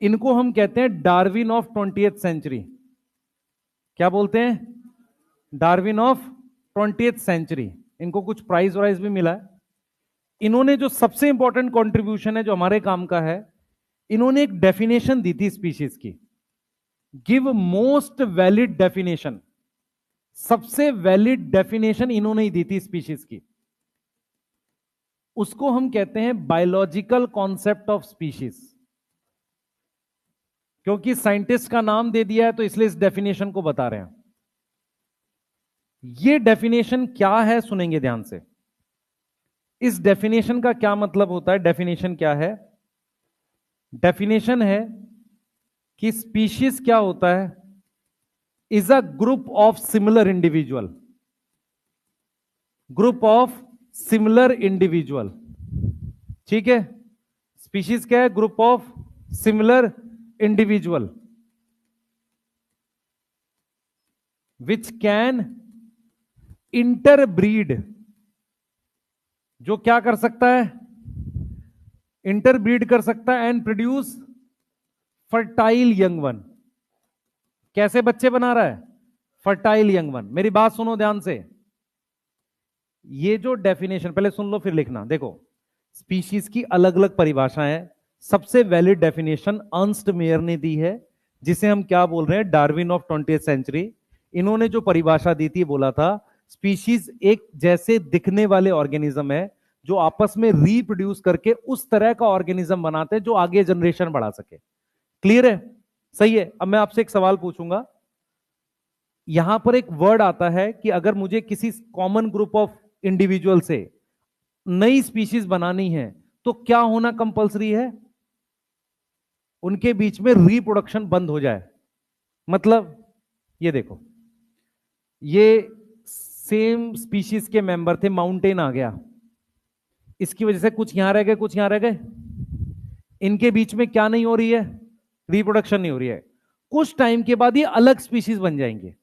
इनको हम कहते हैं डार्विन ऑफ 20th सेंचुरी। क्या बोलते हैं? Darwin of 20th century. इनको कुछ प्राइज वाइज भी मिला है। इन्होंने जो सबसे इंपॉर्टेंट कंट्रीब्यूशन है जो हमारे काम का है, इन्होंने एक डेफिनेशन दी थी स्पीशीज की। Give most valid definition. सबसे वैलिड डेफिनेशन इन्होंने ही दी थी स्पीशीज की। उसको हम कहते हैं बायोलॉजिकल कॉन्सेप्ट ऑफ स्पीशीज। क्योंकि साइंटिस्ट का नाम दे दिया है तो इसलिए इस डेफिनेशन को बता रहे हैं। ये डेफिनेशन क्या है, सुनेंगे ध्यान से। इस डेफिनेशन का क्या मतलब होता है? डेफिनेशन क्या है? डेफिनेशन है कि स्पीशीज क्या होता है? Is a group of similar individual. Group of similar individual. ठीक है, स्पीशीज क्या है? Group of similar individual which can interbreed. जो क्या कर सकता है? इंटरब्रीड कर सकता है and produce fertile young one. कैसे बच्चे बना रहा है? Fertile young one. मेरी बात सुनो ध्यान से। ये जो डेफिनेशन, पहले सुन लो फिर लिखना। देखो, स्पीशीज की अलग अलग परिभाषाएं हैं। सबसे वैलिड डेफिनेशन अर्नस्ट मेयर ने दी है, जिसे हम क्या बोल रहे हैं? Darwin of 20th century. इन्होंने जो परिभाषा दी थी, बोला था स्पीशीज एक जैसे दिखने वाले ऑर्गेनिज्म है जो आपस में रिप्रोड्यूस करके उस तरह का ऑर्गेनिज्म बनाते हैं जो आगे जनरेशन बढ़ा सके। क्लियर है? सही है। अब मैं आपसे एक सवाल पूछूंगा। यहां पर एक वर्ड आता है कि अगर मुझे किसी कॉमन ग्रुप ऑफ इंडिविजुअल से नई स्पीशीज बनानी है तो क्या होना कंपलसरी है? उनके बीच में रिप्रोडक्शन बंद हो जाए। मतलब ये देखो, ये सेम स्पीशीज के मेंबर थे, माउंटेन आ गया, इसकी वजह से कुछ यहां रह गए, कुछ यहां रह गए। इनके बीच में क्या नहीं हो रही है? रिप्रोडक्शन नहीं हो रही है। कुछ टाइम के बाद ये अलग स्पीशीज बन जाएंगे।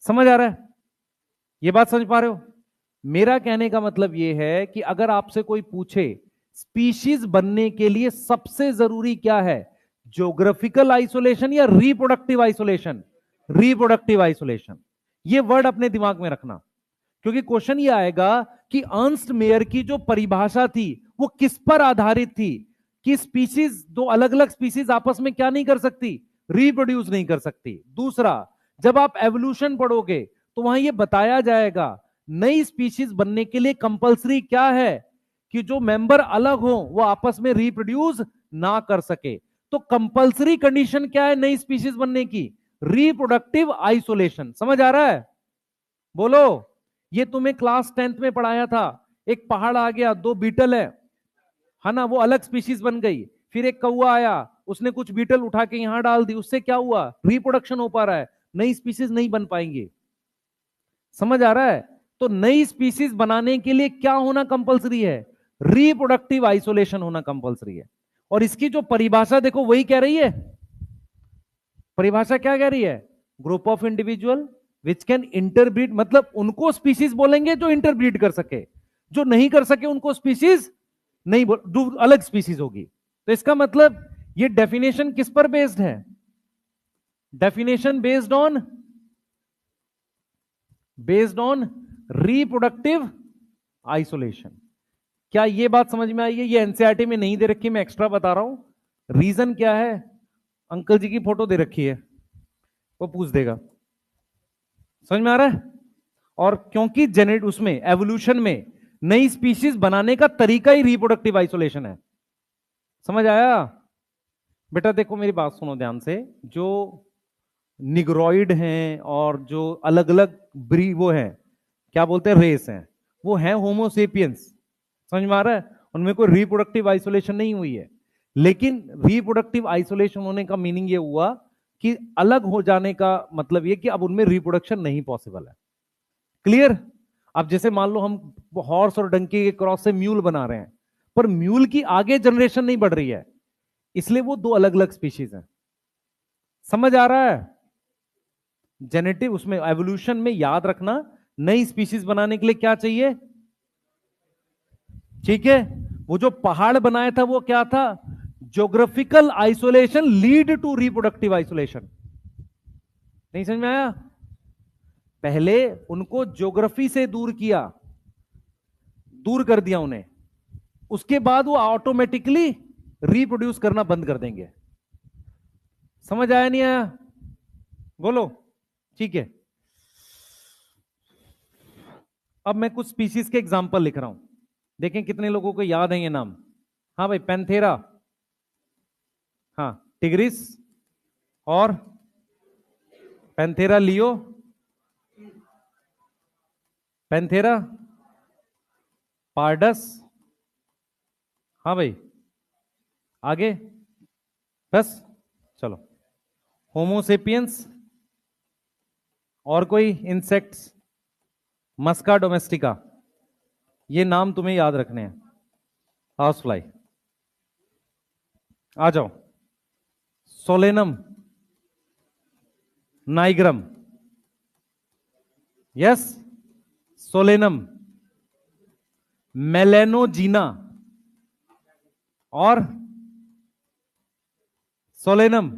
समझ आ रहा है? ये बात समझ पा रहे हो? मेरा कहने का मतलब यह है कि अगर आपसे कोई पूछे स्पीशीज बनने के लिए सबसे जरूरी क्या है, ज्योग्राफिकल आइसोलेशन या रिप्रोडक्टिव आइसोलेशन? Reproductive isolation. ये वर्ड अपने दिमाग में रखना, क्योंकि क्वेश्चन ये आएगा कि अर्नस्ट मेयर की जो परिभाषा थी वो किस पर आधारित थी कि स्पीशीज, दो अलग अलग स्पीशीज आपस में क्या नहीं कर सकती? रिप्रोड्यूस नहीं कर सकती। दूसरा, जब आप एवोल्यूशन पढ़ोगे तो वहां ये बताया जाएगा नई स्पीशीज बनने के लिए कंपलसरी क्या है कि जो मेंबर अलग हो वो आपस में रिप्रोड्यूस ना कर सके। तो कंपलसरी कंडीशन क्या है नई स्पीशीज बनने की? Reproductive isolation. समझ आ रहा है? बोलो। ये तुम्हें क्लास 10th में पढ़ाया था। एक पहाड़ आ गया, दो बीटल है ना, वो अलग स्पीशीज बन गई। फिर एक कौवा आया, उसने कुछ बीटल उठा के यहां डाल दी, उससे क्या हुआ? रिप्रोडक्शन हो पा रहा है, नई स्पीशीज नहीं बन पाएंगे। समझ आ रहा है? तो नई स्पीशीज बनाने के लिए क्या होना कंपलसरी है? रिप्रोडक्टिव आइसोलेशन होना कंपलसरी है। और इसकी जो परिभाषा देखो वही कह रही है। परिभाषा क्या कह रही है? Group of individual which can interbreed. मतलब उनको स्पीशीज बोलेंगे जो इंटरब्रीड कर सके, जो नहीं कर सके उनको स्पीशीज नहीं बोल, अलग स्पीशीज होगी। तो इसका मतलब ये डेफिनेशन किस पर बेस्ड है? Definition based on reproductive isolation. क्या ये बात समझ में आई है? ये एनसीईआरटी में नहीं दे रखी, मैं एक्स्ट्रा बता रहा हूं। रीजन क्या है? अंकल जी की फोटो दे रखी है, वो पूछ देगा। समझ में आ रहा है? और क्योंकि जेनेट उसमें एवोल्यूशन में नई स्पीशीज बनाने का तरीका ही रिप्रोडक्टिव आइसोलेशन है। समझ आया? बेटा देखो मेरी बात सुनो ध्यान से। जो निग्रॉइड हैं और जो अलग अलग ब्री वो हैं, क्या बोलते हैं, रेस हैं, वो हैं होमोसेपियंस। समझ में आ रहा है? उनमें कोई रिप्रोडक्टिव आइसोलेशन नहीं हुई है। लेकिन रिप्रोडक्टिव आइसोलेशन होने का मीनिंग ये हुआ कि अलग हो जाने का मतलब ये कि अब उनमें रिप्रोडक्शन नहीं पॉसिबल है। क्लियर? अब जैसे मान लो हम हॉर्स और डंकी के क्रॉस से म्यूल बना रहे हैं, पर म्यूल की आगे जनरेशन नहीं बढ़ रही है, इसलिए वो दो अलग अलग स्पीशीज हैं। समझ आ रहा है? जेनेटिव उसमें एवोल्यूशन में याद रखना, नई स्पीशीज बनाने के लिए क्या चाहिए? ठीक है, वो जो पहाड़ बनाया था वो क्या था? Geographical isolation lead to reproductive isolation. नहीं समझ में आया? पहले उनको ज्योग्राफी से दूर किया, दूर कर दिया उन्हें, उसके बाद वो ऑटोमेटिकली रिप्रोड्यूस करना बंद कर देंगे। समझ आया नहीं आया? बोलो। ठीक है, अब मैं कुछ स्पीशीज के एग्जांपल लिख रहा हूं, देखें कितने लोगों को याद है ये नाम। हाँ भाई, पैंथेरा, हाँ टिग्रिस, और पैंथेरा लियो, पैंथेरा पार्डस, हाँ भाई आगे, बस चलो। होमोसेपियंस, और कोई इंसेक्ट्स? मस्का डोमेस्टिका, ये नाम तुम्हें याद रखने हैं। हाउस फ्लाई, आ जाओ। सोलेनम, नाइग्रम, यस, सोलेनम, मेलेनोजीना, और सोलेनम।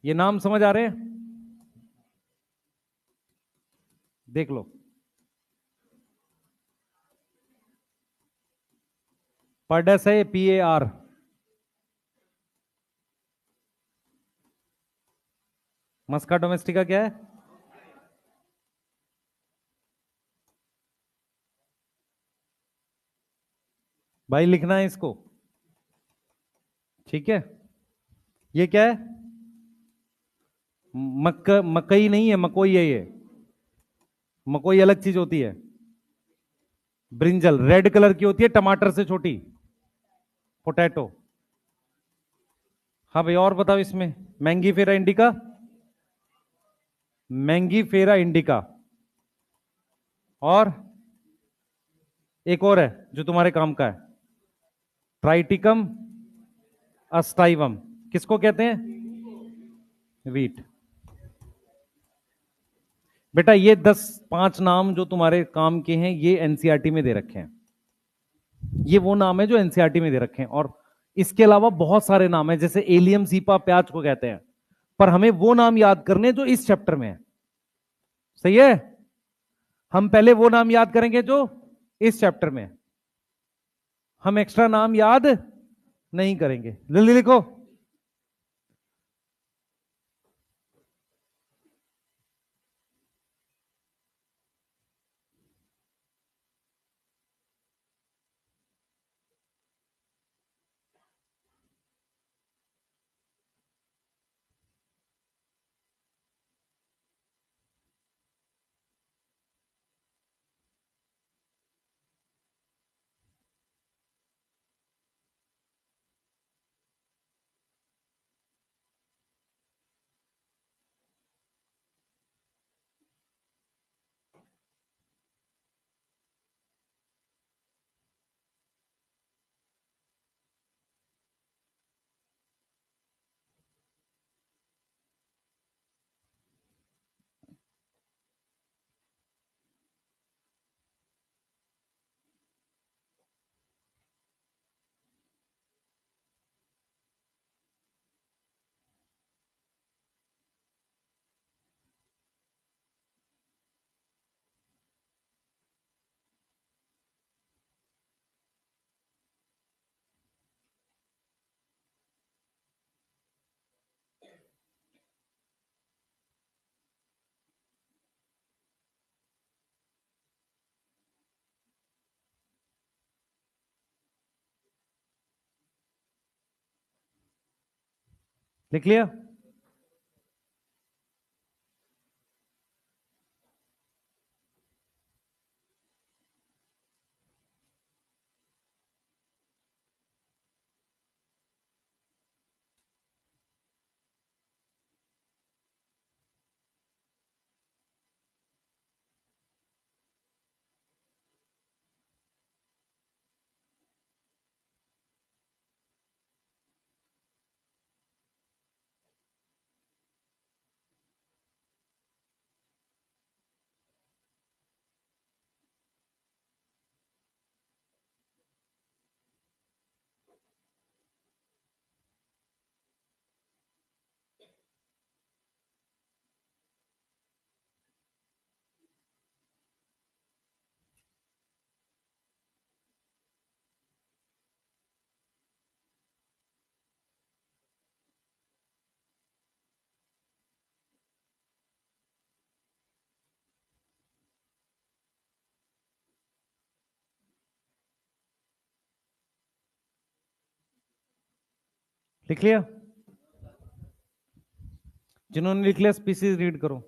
ये नाम समझ आ रहे हैं? देख लो, पर्डस है, PAR। मस्का डोमेस्टिका क्या है? भाई लिखना है इसको, ठीक है। ये क्या है? मकई नहीं है, मकोई है ये। मकोई अलग चीज होती है। ब्रिंजल रेड कलर की होती है, टमाटर से छोटी। पोटैटो। हाँ भाई, और बताओ इसमें। मैंगी फेरा इंडिका, मैंगी फेरा इंडिका, और एक और है जो तुम्हारे काम का है, ट्राइटिकम अस्टाइवम। किसको कहते हैं? वीट। बेटा ये 5 नाम जो तुम्हारे काम के हैं, ये एनसीईआरटी में दे रखे हैं। ये वो नाम है जो एनसीईआरटी में दे रखे हैं, और इसके अलावा बहुत सारे नाम हैं, जैसे एलियम सीपा प्याज को कहते हैं, पर हमें वो नाम याद करने जो इस चैप्टर में है। सही है? हम पहले वो नाम याद करेंगे जो इस चैप्टर में है, हम एक्स्ट्रा नाम याद नहीं करेंगे। जल्दी लिखो। लिख लिया? लिख लिया? जिन्होंने लिख लिया स्पीसीज रीड करो।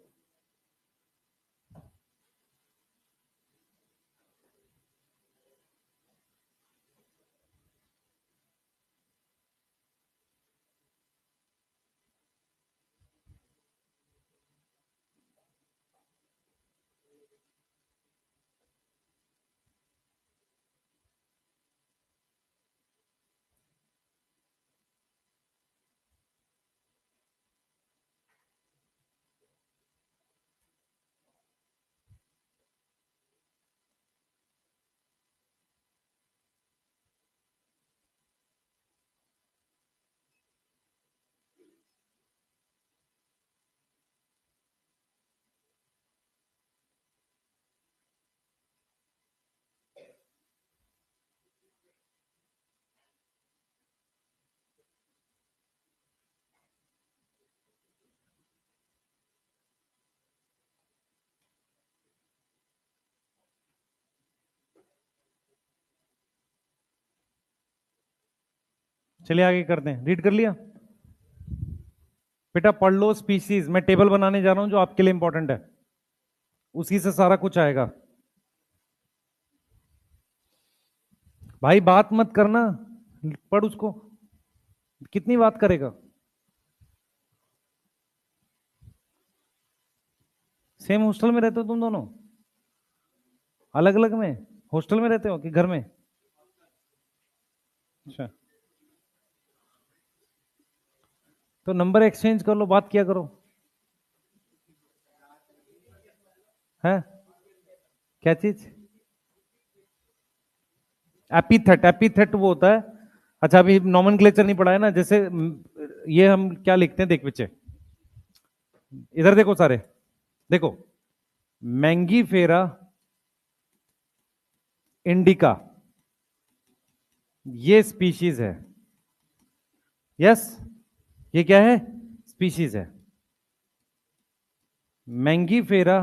चलिए आगे करते हैं। रीड कर लिया बेटा? पढ़ लो स्पीसीज। मैं टेबल बनाने जा रहा हूं जो आपके लिए इंपॉर्टेंट है, उसी से सारा कुछ आएगा। भाई बात मत करना, पढ़ उसको। कितनी बात करेगा? सेम हॉस्टल में रहते हो तुम दोनों? अलग अलग में हॉस्टल में रहते हो कि घर में? अच्छा, तो नंबर एक्सचेंज कर लो, बात किया करो। है क्या चीज? एपीथेट। एपीथेट वो होता है, अच्छा अभी नॉमेनक्लेचर नहीं पढ़ा है ना। जैसे ये हम क्या लिखते हैं, देख बच्चे इधर देखो सारे, देखो मैंगीफेरा इंडिका ये स्पीशीज है। यस, ये क्या है? स्पीशीज है। मैंगीफेरा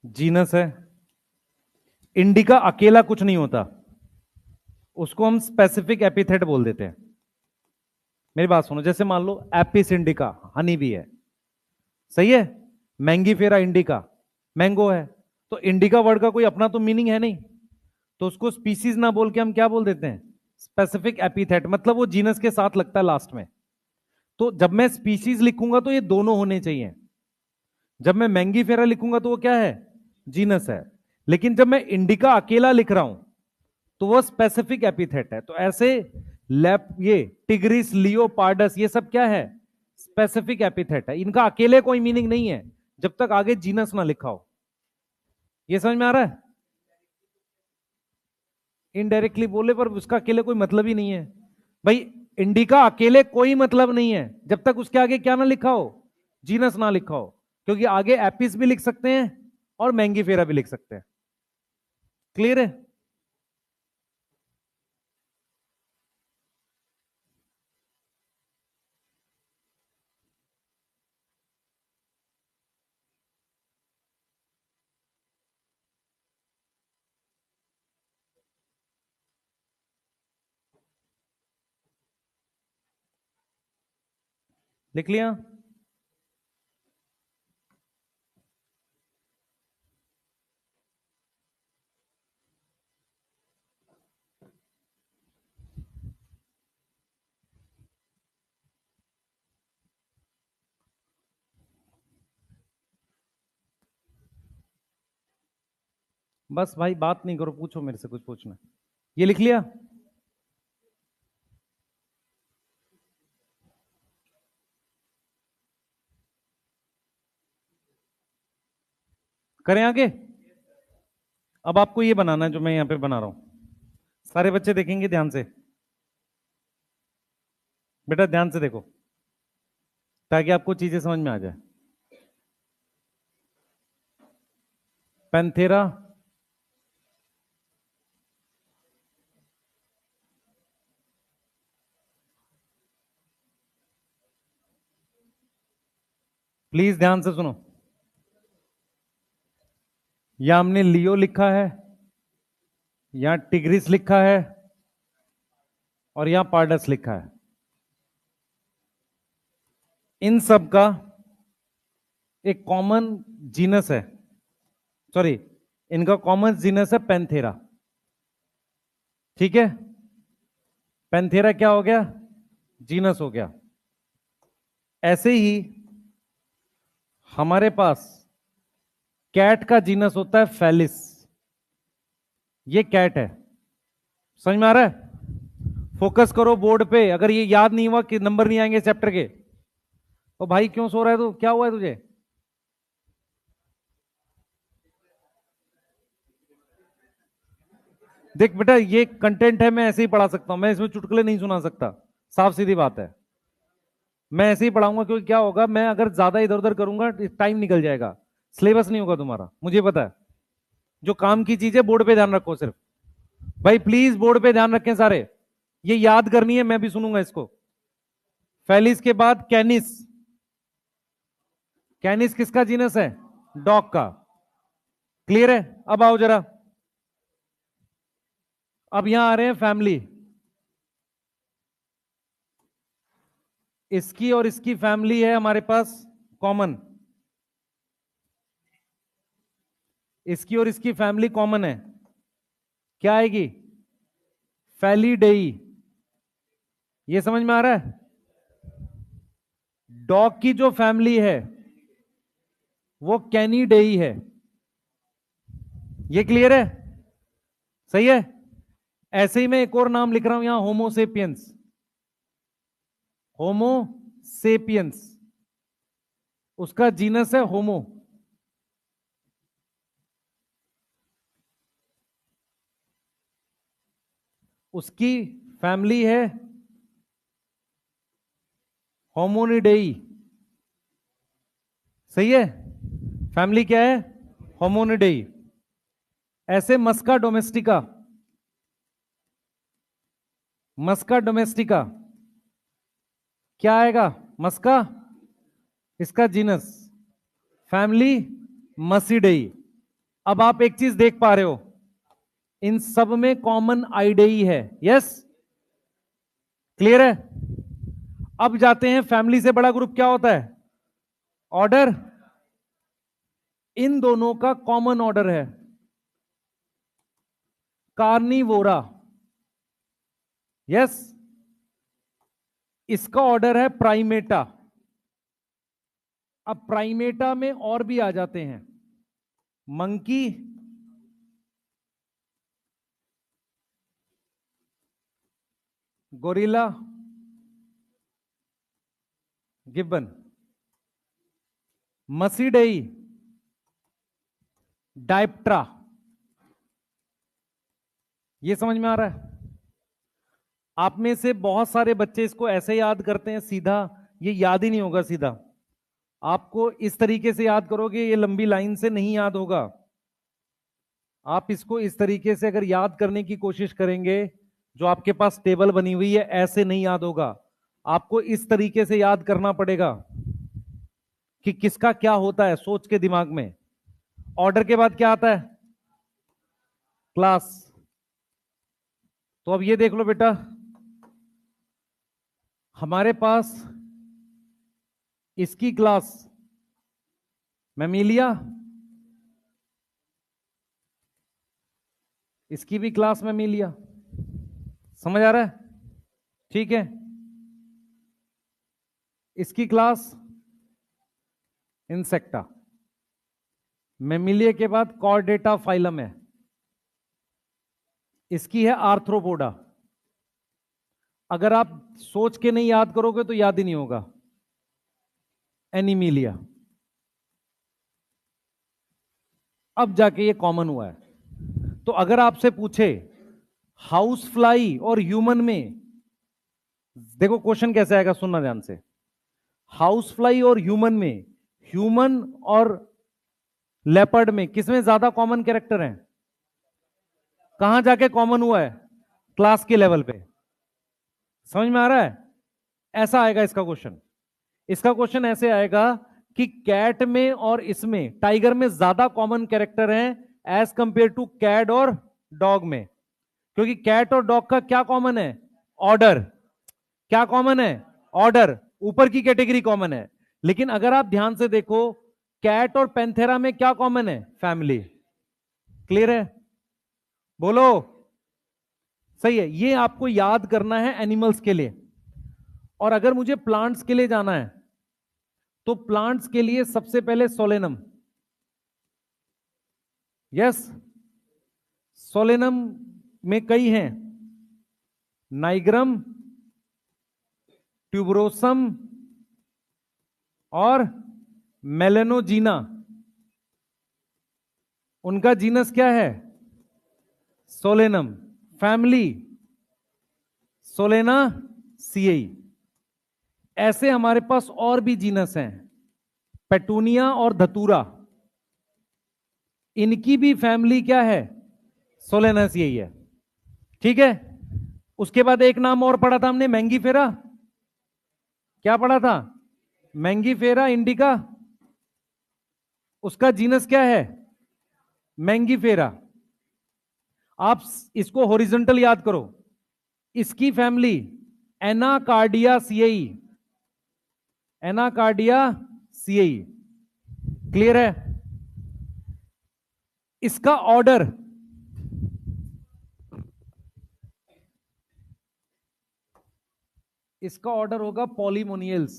जीनस है। इंडिका अकेला कुछ नहीं होता, उसको हम स्पेसिफिक एपिथेट बोल देते हैं। मेरी बात सुनो, जैसे मान लो एपिस इंडिका हनी भी है, सही है? मैंगीफेरा इंडिका मैंगो है, तो इंडिका वर्ड का कोई अपना तो मीनिंग है नहीं, तो उसको स्पीसीज ना बोल के हम क्या बोल देते हैं? Specific epithet. मतलब वो जीनस के साथ लगता है लास्ट में। तो जब मैं स्पीसीज लिखूंगा तो ये दोनों होने चाहिए। जब मैं मैंगीफेरा लिखूंगा तो वो क्या है? जीनस है। लेकिन जब मैं इंडिका अकेला लिख रहा हूं तो वो स्पेसिफिक एपिथेट है। तो ऐसे लैप ये टिग्रिस लियोपार्डस ये सब क्या है? स्पेसिफिक एपिथेट है। इनका अकेले कोई मीनिंग नहीं है जब तक आगे जीनस ना लिखा हो। ये समझ में आ रहा है? इनडायरेक्टली बोले पर उसका अकेले कोई मतलब ही नहीं है भाई। इंडिका अकेले कोई मतलब नहीं है जब तक उसके आगे क्या ना लिखा हो? जीनस ना लिखा हो। क्योंकि आगे एपिस भी लिख सकते हैं और मैंगीफेरा भी लिख सकते हैं। क्लियर है? लिख लिया? बस भाई बात नहीं करो, पूछो मेरे से कुछ पूछना। ये लिख लिया? करें आगे? अब आपको ये बनाना है जो मैं यहां पे बना रहा हूं। सारे बच्चे देखेंगे ध्यान से। बेटा ध्यान से देखो ताकि आपको चीजें समझ में आ जाए। पैंथेरा प्लीज ध्यान से सुनो। या हमने लियो लिखा है, यहां टिग्रिस लिखा है और यहां पार्डस लिखा है। इन सब का एक कॉमन जीनस है, सॉरी, इनका कॉमन जीनस है पैंथेरा। ठीक है, पैंथेरा क्या हो गया, जीनस हो गया। ऐसे ही हमारे पास कैट का जीनस होता है फेलिस। ये कैट है, समझ में आ रहा है? फोकस करो बोर्ड पे, अगर ये याद नहीं हुआ कि नंबर नहीं आएंगे चैप्टर के। तो भाई क्यों सो रहा है तू, क्या हुआ है तुझे? देख बेटा, ये कंटेंट है, मैं ऐसे ही पढ़ा सकता हूं, मैं इसमें चुटकुले नहीं सुना सकता, साफ सीधी बात है। मैं ऐसे ही पढ़ाऊंगा, क्योंकि क्या होगा, मैं अगर ज्यादा इधर उधर करूंगा टाइम निकल जाएगा, सिलेबस नहीं होगा तुम्हारा, मुझे पता है। जो काम की चीज है बोर्ड पे ध्यान रखो सिर्फ। भाई प्लीज बोर्ड पे ध्यान रखें सारे, ये याद करनी है, मैं भी सुनूंगा इसको। फेलिस के बाद कैनिस। कैनिस किसका जीनस है, डॉग का। क्लियर है? अब आओ जरा, अब यहां आ रहे हैं फैमिली। इसकी और इसकी फैमिली है हमारे पास कॉमन, इसकी और इसकी फैमिली कॉमन है, क्या आएगी, फैलीडेई। ये समझ में आ रहा है? डॉग की जो फैमिली है वो कैनिडेई है। ये क्लियर है? सही है। ऐसे ही मैं एक और नाम लिख रहा हूं यहां, होमोसेपियंस। होमोसेपियंस, उसका जीनस है होमो। उसकी फैमिली है होमोनिडेई। सही है, फैमिली क्या है, होमोनिडेई। ऐसे मस्का डोमेस्टिका, मस्का डोमेस्टिका क्या आएगा, मस्का, इसका जीनस, फैमिली मसीडेई। अब आप एक चीज देख पा रहे हो, इन सब में कॉमन आइडेई है। यस, क्लियर है? अब जाते हैं, फैमिली से बड़ा ग्रुप क्या होता है, ऑर्डर। इन दोनों का कॉमन ऑर्डर है कार्निवोरा। यस, इसका ऑर्डर है प्राइमेटा। अब प्राइमेटा में और भी आ जाते हैं, मंकी, गोरिल्ला, गिब्बन, मसीडेई, डायप्ट्रा। ये समझ में आ रहा है? आप में से बहुत सारे बच्चे इसको ऐसे याद करते हैं सीधा, ये याद ही नहीं होगा सीधा। आपको इस तरीके से याद करोगे, ये लंबी लाइन से नहीं याद होगा। आप इसको इस तरीके से अगर याद करने की कोशिश करेंगे, जो आपके पास टेबल बनी हुई है, ऐसे नहीं याद होगा। आपको इस तरीके से याद करना पड़ेगा कि किसका क्या होता है, सोच के दिमाग में। ऑर्डर के बाद क्या आता है, क्लास। तो अब ये देख लो बेटा, हमारे पास इसकी क्लास मैमीलिया, इसकी भी क्लास मैमीलिया। समझ आ रहा है? ठीक है, इसकी क्लास इंसेक्टा। मैमिलिया के बाद कॉर्डेटा फाइलम है, इसकी है आर्थ्रोपोडा। अगर आप सोच के नहीं याद करोगे तो याद ही नहीं होगा, एनिमिलिया। अब जाके ये कॉमन हुआ है। तो अगर आपसे पूछे हाउस फ्लाई और ह्यूमन में, देखो क्वेश्चन कैसे आएगा, सुनना ध्यान से। हाउस फ्लाई और ह्यूमन में, ह्यूमन और लेपर्ड में किसमें ज्यादा कॉमन कैरेक्टर है? कहां जाके कॉमन हुआ है? क्लास के लेवल पे। समझ में आ रहा है? ऐसा आएगा इसका क्वेश्चन। इसका क्वेश्चन ऐसे आएगा कि कैट में और इसमें, टाइगर में ज्यादा कॉमन कैरेक्टर हैं एज कंपेयर टू कैट और डॉग में। क्योंकि कैट और डॉग का क्या कॉमन है? ऑर्डर। क्या कॉमन है? ऑर्डर। ऊपर की कैटेगरी कॉमन है, लेकिन अगर आप ध्यान से देखो, कैट और पैंथेरा में क्या कॉमन है? फैमिली। क्लियर है? बोलो। सही है, ये आपको याद करना है एनिमल्स के लिए। और अगर मुझे प्लांट्स के लिए जाना है, तो प्लांट्स के लिए सबसे पहले सोलेनम। यस, सोलेनम में कई हैं, नाइग्रम, ट्यूबरोसम और मेलेनोजीना। उनका जीनस क्या है? सोलेनम। Family Solanaceae. ऐसे हमारे पास और भी जीनस हैं, पेटूनिया और धतूरा, इनकी भी फैमिली क्या है? सोलेनस यही है। ठीक है। उसके बाद एक नाम और पढ़ा था हमने, मैंगीफेरा। क्या पढ़ा था? Mangifera indica. उसका जीनस क्या है? मैंगीफेरा। आप इसको हॉरिजॉन्टल याद करो, इसकी फैमिली एनाकार्डियासिएई। एनाकार्डियासिएई। क्लियर है? इसका ऑर्डर, इसका ऑर्डर होगा पॉलीमोनियल्स।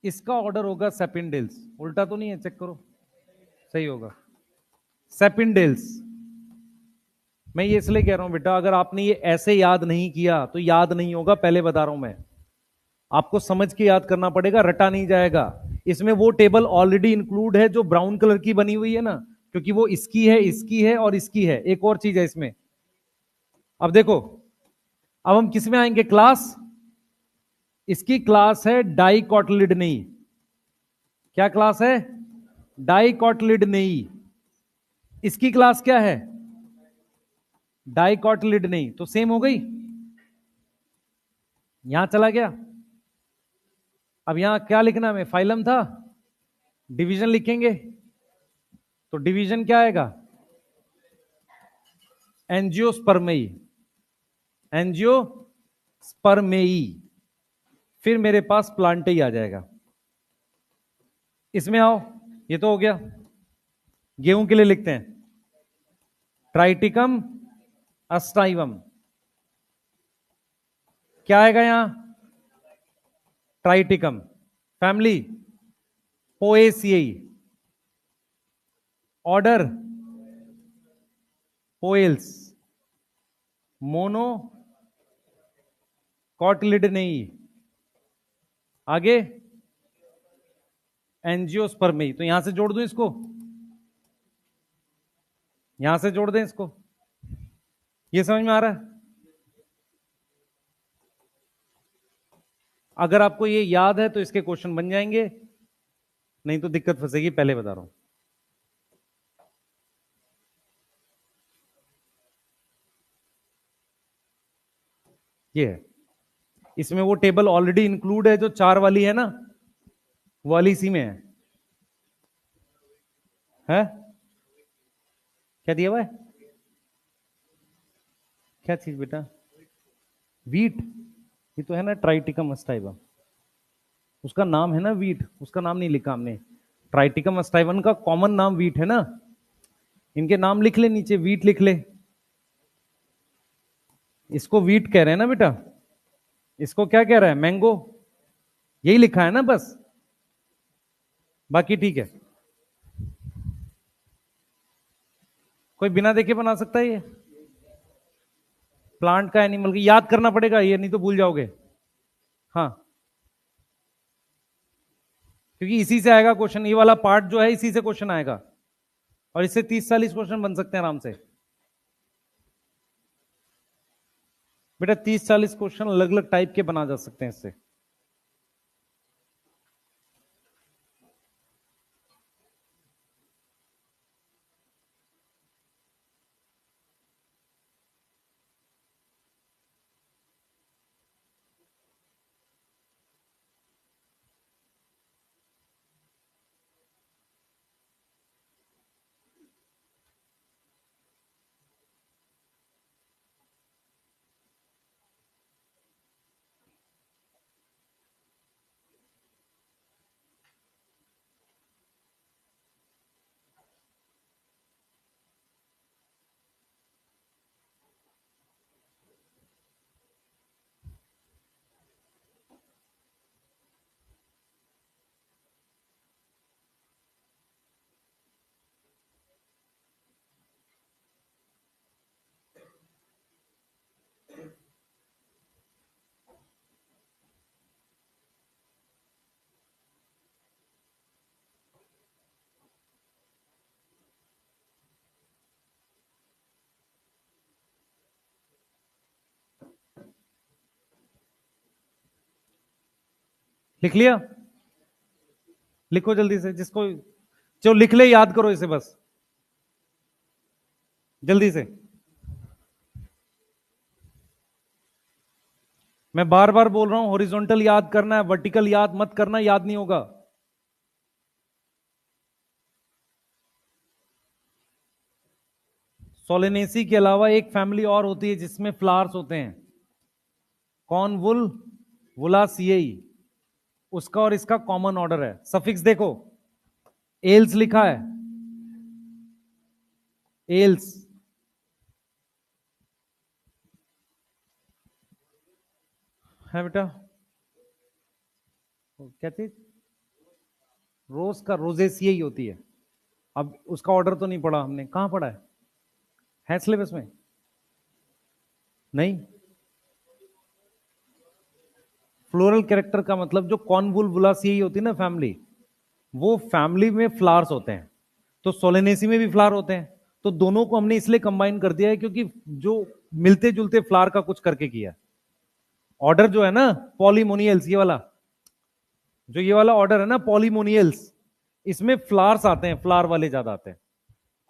इसका ऑर्डर होगा सेपिंडेल्स। उल्टा तो नहीं है? चेक करो, सही होगा, सेपिंडेल्स। मैं ये इसलिए कह रहा हूं बेटा, अगर आपने ये ऐसे याद नहीं किया तो याद नहीं होगा, पहले बता रहा हूं मैं। आपको समझ के याद करना पड़ेगा, रटा नहीं जाएगा। इसमें वो टेबल ऑलरेडी इंक्लूड है जो ब्राउन कलर की बनी हुई है ना, क्योंकि वो इसकी है, इसकी है और इसकी है। एक और चीज है इसमें। अब देखो, अब हम किस में आएंगे? क्लास। इसकी क्लास है डाइकोटिलिडनेई। क्या क्लास है? डाइकोटिलिडनेई। इसकी क्लास क्या है? डाइकोटिलिडनेई। तो सेम हो गई। यहां चला गया। अब यहां क्या लिखना है? फाइलम था, डिवीजन लिखेंगे। तो डिवीजन क्या आएगा? एंजियोस्पर्मेई। एंजियोस्पर्मेई। फिर मेरे पास प्लांटेई आ जाएगा। इसमें आओ, ये तो हो गया। गेहूं के लिए लिखते हैं ट्राइटिकम अस्टाइवम। क्या आएगा यहां? Triticum. Family Poaceae. Order Poales. Monocotyledonae. आगे एंजियोस्पर्मी। तो यहां से जोड़ दूं इसको, यहां से जोड़ दें इसको। ये समझ में आ रहा है? अगर आपको ये याद है तो इसके क्वेश्चन बन जाएंगे, नहीं तो दिक्कत फंसेगी, पहले बता रहा हूं। ये है, इसमें वो टेबल ऑलरेडी इंक्लूड है जो 4 वाली है ना, वो वाली इसी में है? क्या दिया हुआ है? क्या चीज बेटा? वीट। ये तो है ना ट्राइटिकम अस्टाइवम, उसका नाम है ना वीट, उसका नाम नहीं लिखा हमने। ट्राइटिकम अस्टाइवन का कॉमन नाम वीट है ना। इनके नाम लिख ले नीचे, वीट लिख ले। इसको वीट कह रहे हैं ना बेटा, इसको क्या कह रहा है? मैंगो। यही लिखा है ना बस, बाकी ठीक है। कोई बिना देखे बना सकता है ये? प्लांट का, एनिमल का याद करना पड़ेगा ये, नहीं तो भूल जाओगे। हाँ, क्योंकि इसी से आएगा क्वेश्चन, ये वाला पार्ट जो है इसी से क्वेश्चन आएगा, और इससे 30-40 क्वेश्चन बन सकते हैं आराम से। बेटा 30-40 क्वेश्चन अलग अलग टाइप के बना जा सकते हैं इससे। लिख लिया? लिखो जल्दी से, जिसको जो लिख ले याद करो इसे बस जल्दी से। मैं बार बार बोल रहा हूं, हॉरिजॉन्टल याद करना है, वर्टिकल याद मत करना, याद नहीं होगा। सोलेनेसी के अलावा एक फैमिली और होती है जिसमें फ्लावर्स होते हैं, कॉनवुल वुलासिएई, उसका और इसका कॉमन ऑर्डर है। सफिक्स देखो, एल्स लिखा है, एल्स। है बेटा? क्या चीज? रोज का रोजेसिएई होती है। अब उसका ऑर्डर तो नहीं पढ़ा हमने, कहां पढ़ा है सिलेबस में? नहीं। फ्लोरल कैरेक्टर का मतलब जो कॉन्वुलवुलासिएई होती है ना फैमिली, वो फैमिली में फ्लावर्स होते हैं, तो सोलेनेसी में भी फ्लावर होते हैं। तो दोनों को हमने इसलिए कंबाइन कर दिया है क्योंकि जो मिलते जुलते फ्लावर का कुछ करके किया। ऑर्डर जो है ना पॉलीमोनियल्स, ये वाला जो ये वाला ऑर्डर है ना पॉलीमोनियल्स, इसमें फ्लावर्स आते हैं, फ्लावर वाले ज्यादा आते हैं।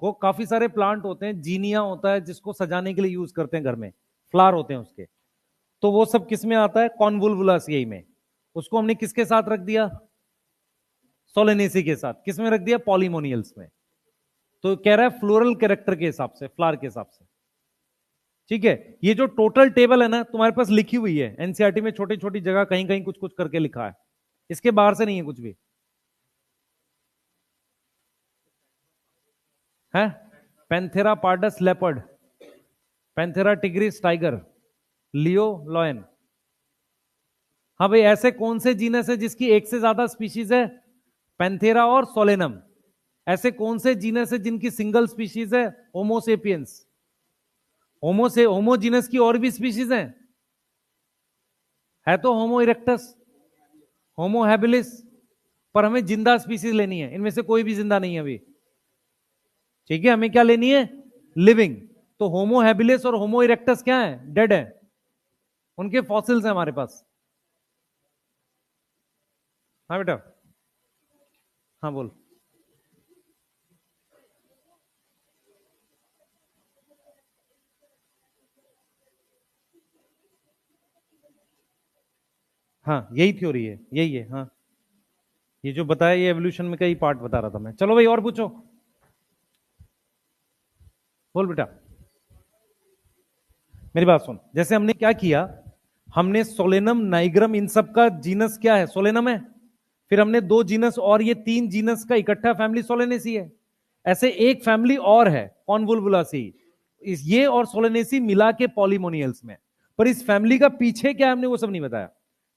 को काफी सारे प्लांट होते हैं, जीनिया होता है जिसको सजाने के लिए यूज करते हैं घर में, फ्लावर होते हैं उसके। तो वो सब किस में आता है? कॉन्वुलवुलासिएई में। उसको हमने किसके साथ रख दिया? सोलेनेसी के साथ। किस में रख दिया? पॉलीमोनियल्स में। तो कह रहा है फ्लोरल कैरेक्टर के हिसाब से, फ्लावर के हिसाब से। ठीक है, ये जो टोटल टेबल है ना तुम्हारे पास लिखी हुई है एनसीईआरटी में, छोटी छोटी जगह कहीं कहीं कुछ कुछ करके लिखा है, इसके बाहर से नहीं है कुछ भी है। Panthera pardus leopard, Panthera tigris tiger, leo lion. हाँ भाई, ऐसे कौन से जीनस है जिसकी एक से ज्यादा स्पीशीज है? पैंथेरा और सोलेनम। ऐसे कौन से जीनस है जिनकी सिंगल स्पीशीज है? होमोसेपियंस। होमो जीनस की और भी स्पीशीज हैं, है तो होमो इरेक्टस, होमो हैबिलिस, पर हमें जिंदा स्पीसीज लेनी है, इनमें से कोई भी जिंदा नहीं है अभी। ठीक है, हमें क्या लेनी है? लिविंग। तो होमो हैबिलिस और होमो इरेक्टस क्या है? डेड है, उनके फॉसिल्स हैं हमारे पास। हाँ बेटा। हाँ बोल। हाँ यही थ्योरी है, यही है। हाँ, ये जो बताया ये एवोल्यूशन में का ही पार्ट बता रहा था मैं। चलो भाई और पूछो, बोल बेटा। मेरी बात सुन, जैसे हमने क्या किया, हमने सोलेनम नाइग्रम इन सब का जीनस क्या है? सोलेनम है। फिर हमने दो जीनस और ये तीन जीनस का इकट्ठा फैमिली सोलेनेसी है। ऐसे एक फैमिली और है कॉन्वुलवुलासी, इस ये और सोलेनेसी मिला के पॉलीमोनियल्स में। पर इस फैमिली का पीछे क्या है हमने वो सब नहीं बताया।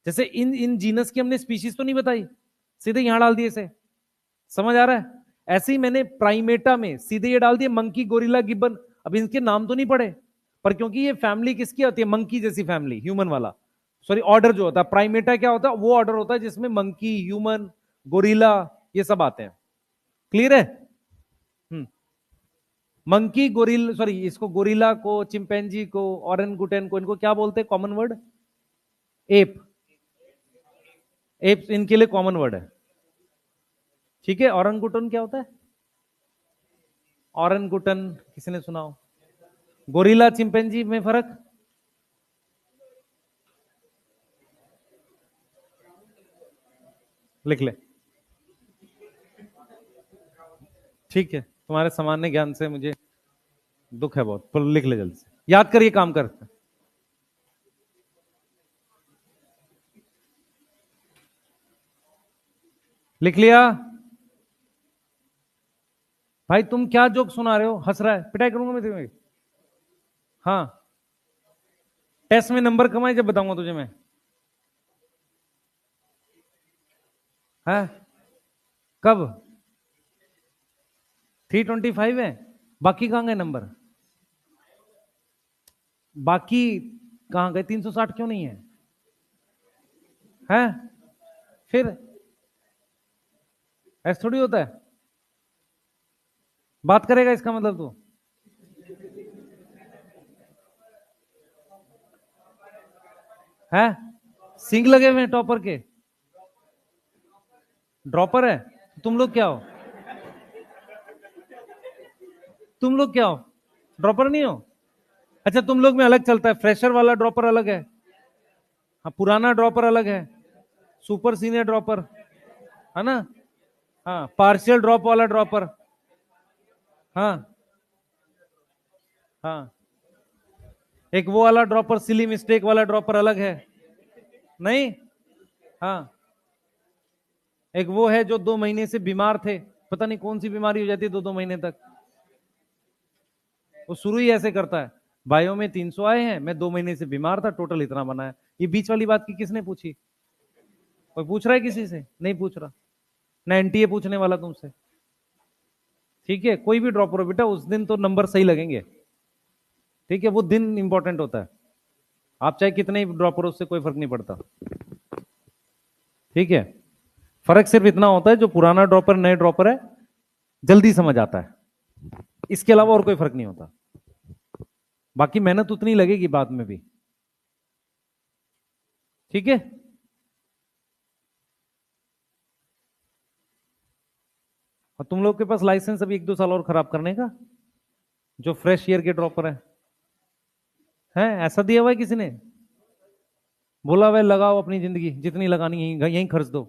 जैसे इन इन जीनस की हमने स्पीशीज तो नहीं बताई, सीधे यहां डाल दिए इसे। समझ आ रहा है? ऐसे ही मैंने प्राइमेटा में सीधे ये डाल दिए, मंकी गोरिल्ला गिब्बन। अब इनके नाम तो नहीं पढ़े, पर क्योंकि ये फैमिली किसकी होती है? मंकी जैसी फैमिली, ह्यूमन वाला। सॉरी, ऑर्डर जो होता है प्राइमेटा क्या होता है? वो ऑर्डर होता है जिसमें मंकी, ह्यूमन, गोरिल्ला ये सब आते हैं। क्लियर है? हम्म। मंकी गोरिल सॉरी, इसको गोरिल्ला को, चिंपैंजी को, ऑरेंगुटन को, इनको क्या बोलते हैं कॉमन वर्ड? एप। एप इनके लिए कॉमन वर्ड है। ठीक है, ऑरेंगुटन क्या होता है? ऑरेंगुटन किसी ने सुना हो? गोरिल्ला चिंपैंजी में फर्क? लिख ले। ठीक है, तुम्हारे सामान्य ज्ञान से मुझे दुख है बहुत, पर लिख ले जल्दी से, याद करिए, काम कर। लिख लिया? भाई तुम क्या जोक सुना रहे हो, हंस रहा है, पिटाई करूंगा मैं तुम्हें। हाँ, टेस्ट में नंबर कमाए जब बताऊंगा तुझे मैं। है? कब? 325 है? बाकी कहां गए नंबर? बाकी कहां गए? 360 क्यों नहीं है? है? फिर ऐसा थोड़ी होता है, बात करेगा इसका मतलब तू? है? सिंग लगे हुए हैं टॉपर के? ड्रॉपर है? तुम लोग क्या हो? तुम लोग क्या हो? ड्रॉपर नहीं हो? अच्छा, तुम लोग में अलग चलता है, फ्रेशर वाला ड्रॉपर अलग है, हाँ पुराना ड्रॉपर अलग है, सुपर सीनियर ड्रॉपर, है ना, हाँ पार्शियल ड्रॉप वाला ड्रॉपर, हाँ हाँ, एक वो वाला ड्रॉपर सिली मिस्टेक वाला ड्रॉपर अलग है, नहीं, हाँ एक वो है जो 2 महीने से बीमार थे, पता नहीं कौन सी बीमारी हो जाती है 2 2 महीने तक, वो शुरू ही ऐसे करता है, भाइयों में 300 आए हैं, मैं 2 महीने से बीमार था, टोटल इतना बना है। ये बीच वाली बात की किसने पूछी? कोई पूछ रहा है किसी से? नहीं पूछ रहा, ना एनटीए पूछने वाला तुमसे। ठीक है, कोई भी ड्रॉपर हो बेटा, उस दिन तो नंबर सही लगेंगे, ठीक है, वो दिन इंपॉर्टेंट होता है, आप चाहे कितने ही ड्रॉपर हो, उससे कोई फर्क नहीं पड़ता, ठीक है। फर्क सिर्फ इतना होता है, जो पुराना ड्रॉपर नए ड्रॉपर है, जल्दी समझ आता है, इसके अलावा और कोई फर्क नहीं होता, बाकी मेहनत उतनी लगेगी बाद में भी, ठीक है। और तुम लोग के पास लाइसेंस अभी 1 2 साल और खराब करने का, जो फ्रेश ईयर के ड्रॉपर है ऐसा दिया हुआ है किसी ने? बोला हुआ है लगाओ अपनी जिंदगी जितनी लगानी है यहीं यहीं खर्च दो,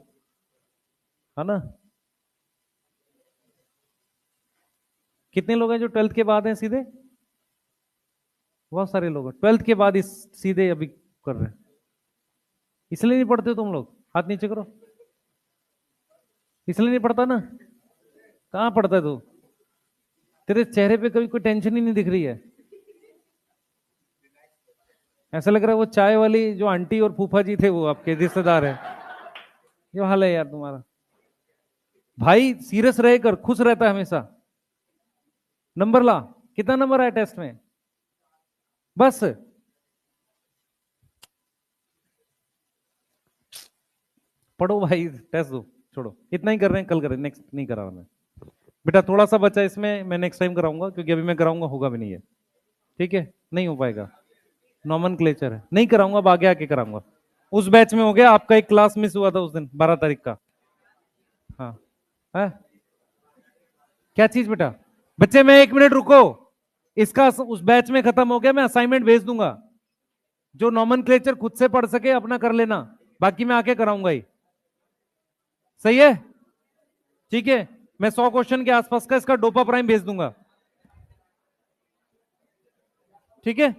है ना। कितने लोग हैं जो 12th के बाद हैं सीधे? बहुत सारे लोग हैं 12th के बाद इस सीधे अभी कर रहे हैं, इसलिए नहीं पढ़ते हो तुम लोग, हाथ नीचे करो, इसलिए नहीं पढ़ता ना, कहाँ पढ़ता है तू? तेरे चेहरे पे कभी कोई टेंशन ही नहीं दिख रही है, ऐसा लग रहा है वो चाय वाली जो आंटी और फूफा जी थे वो आपके रिश्तेदार है, ये हाल है यार तुम्हारा। भाई सीरियस रहेकर, खुश रहता है हमेशा, नंबर ला, कितना नंबर आया टेस्ट में? बस पढ़ो भाई, टेस्ट दो, छोड़ो, इतना ही कर रहे हैं, कल करें, नेक्स्ट नहीं करा रहा मैं, बेटा थोड़ा सा बचा इसमें, मैं नेक्स्ट टाइम कराऊंगा, क्योंकि अभी मैं कराऊंगा होगा भी नहीं है, ठीक है, नहीं हो पाएगा, नॉमनक्लेचर है, नहीं कराऊंगा, अब आगे आके कराऊंगा। उस बैच में हो गया, आपका एक क्लास मिस हुआ था उस दिन 12 तारीख का, हाँ है? क्या चीज बेटा? बच्चे मैं 1 मिनट रुको, इसका उस बैच में खत्म हो गया, मैं असाइनमेंट भेज दूंगा, जो नॉमनक्लेचर खुद से पढ़ सके अपना कर लेना, बाकी मैं आके कराऊंगा ही, सही है, ठीक है। मैं 100 क्वेश्चन के आसपास का इसका डोपा प्राइम भेज दूंगा, ठीक है।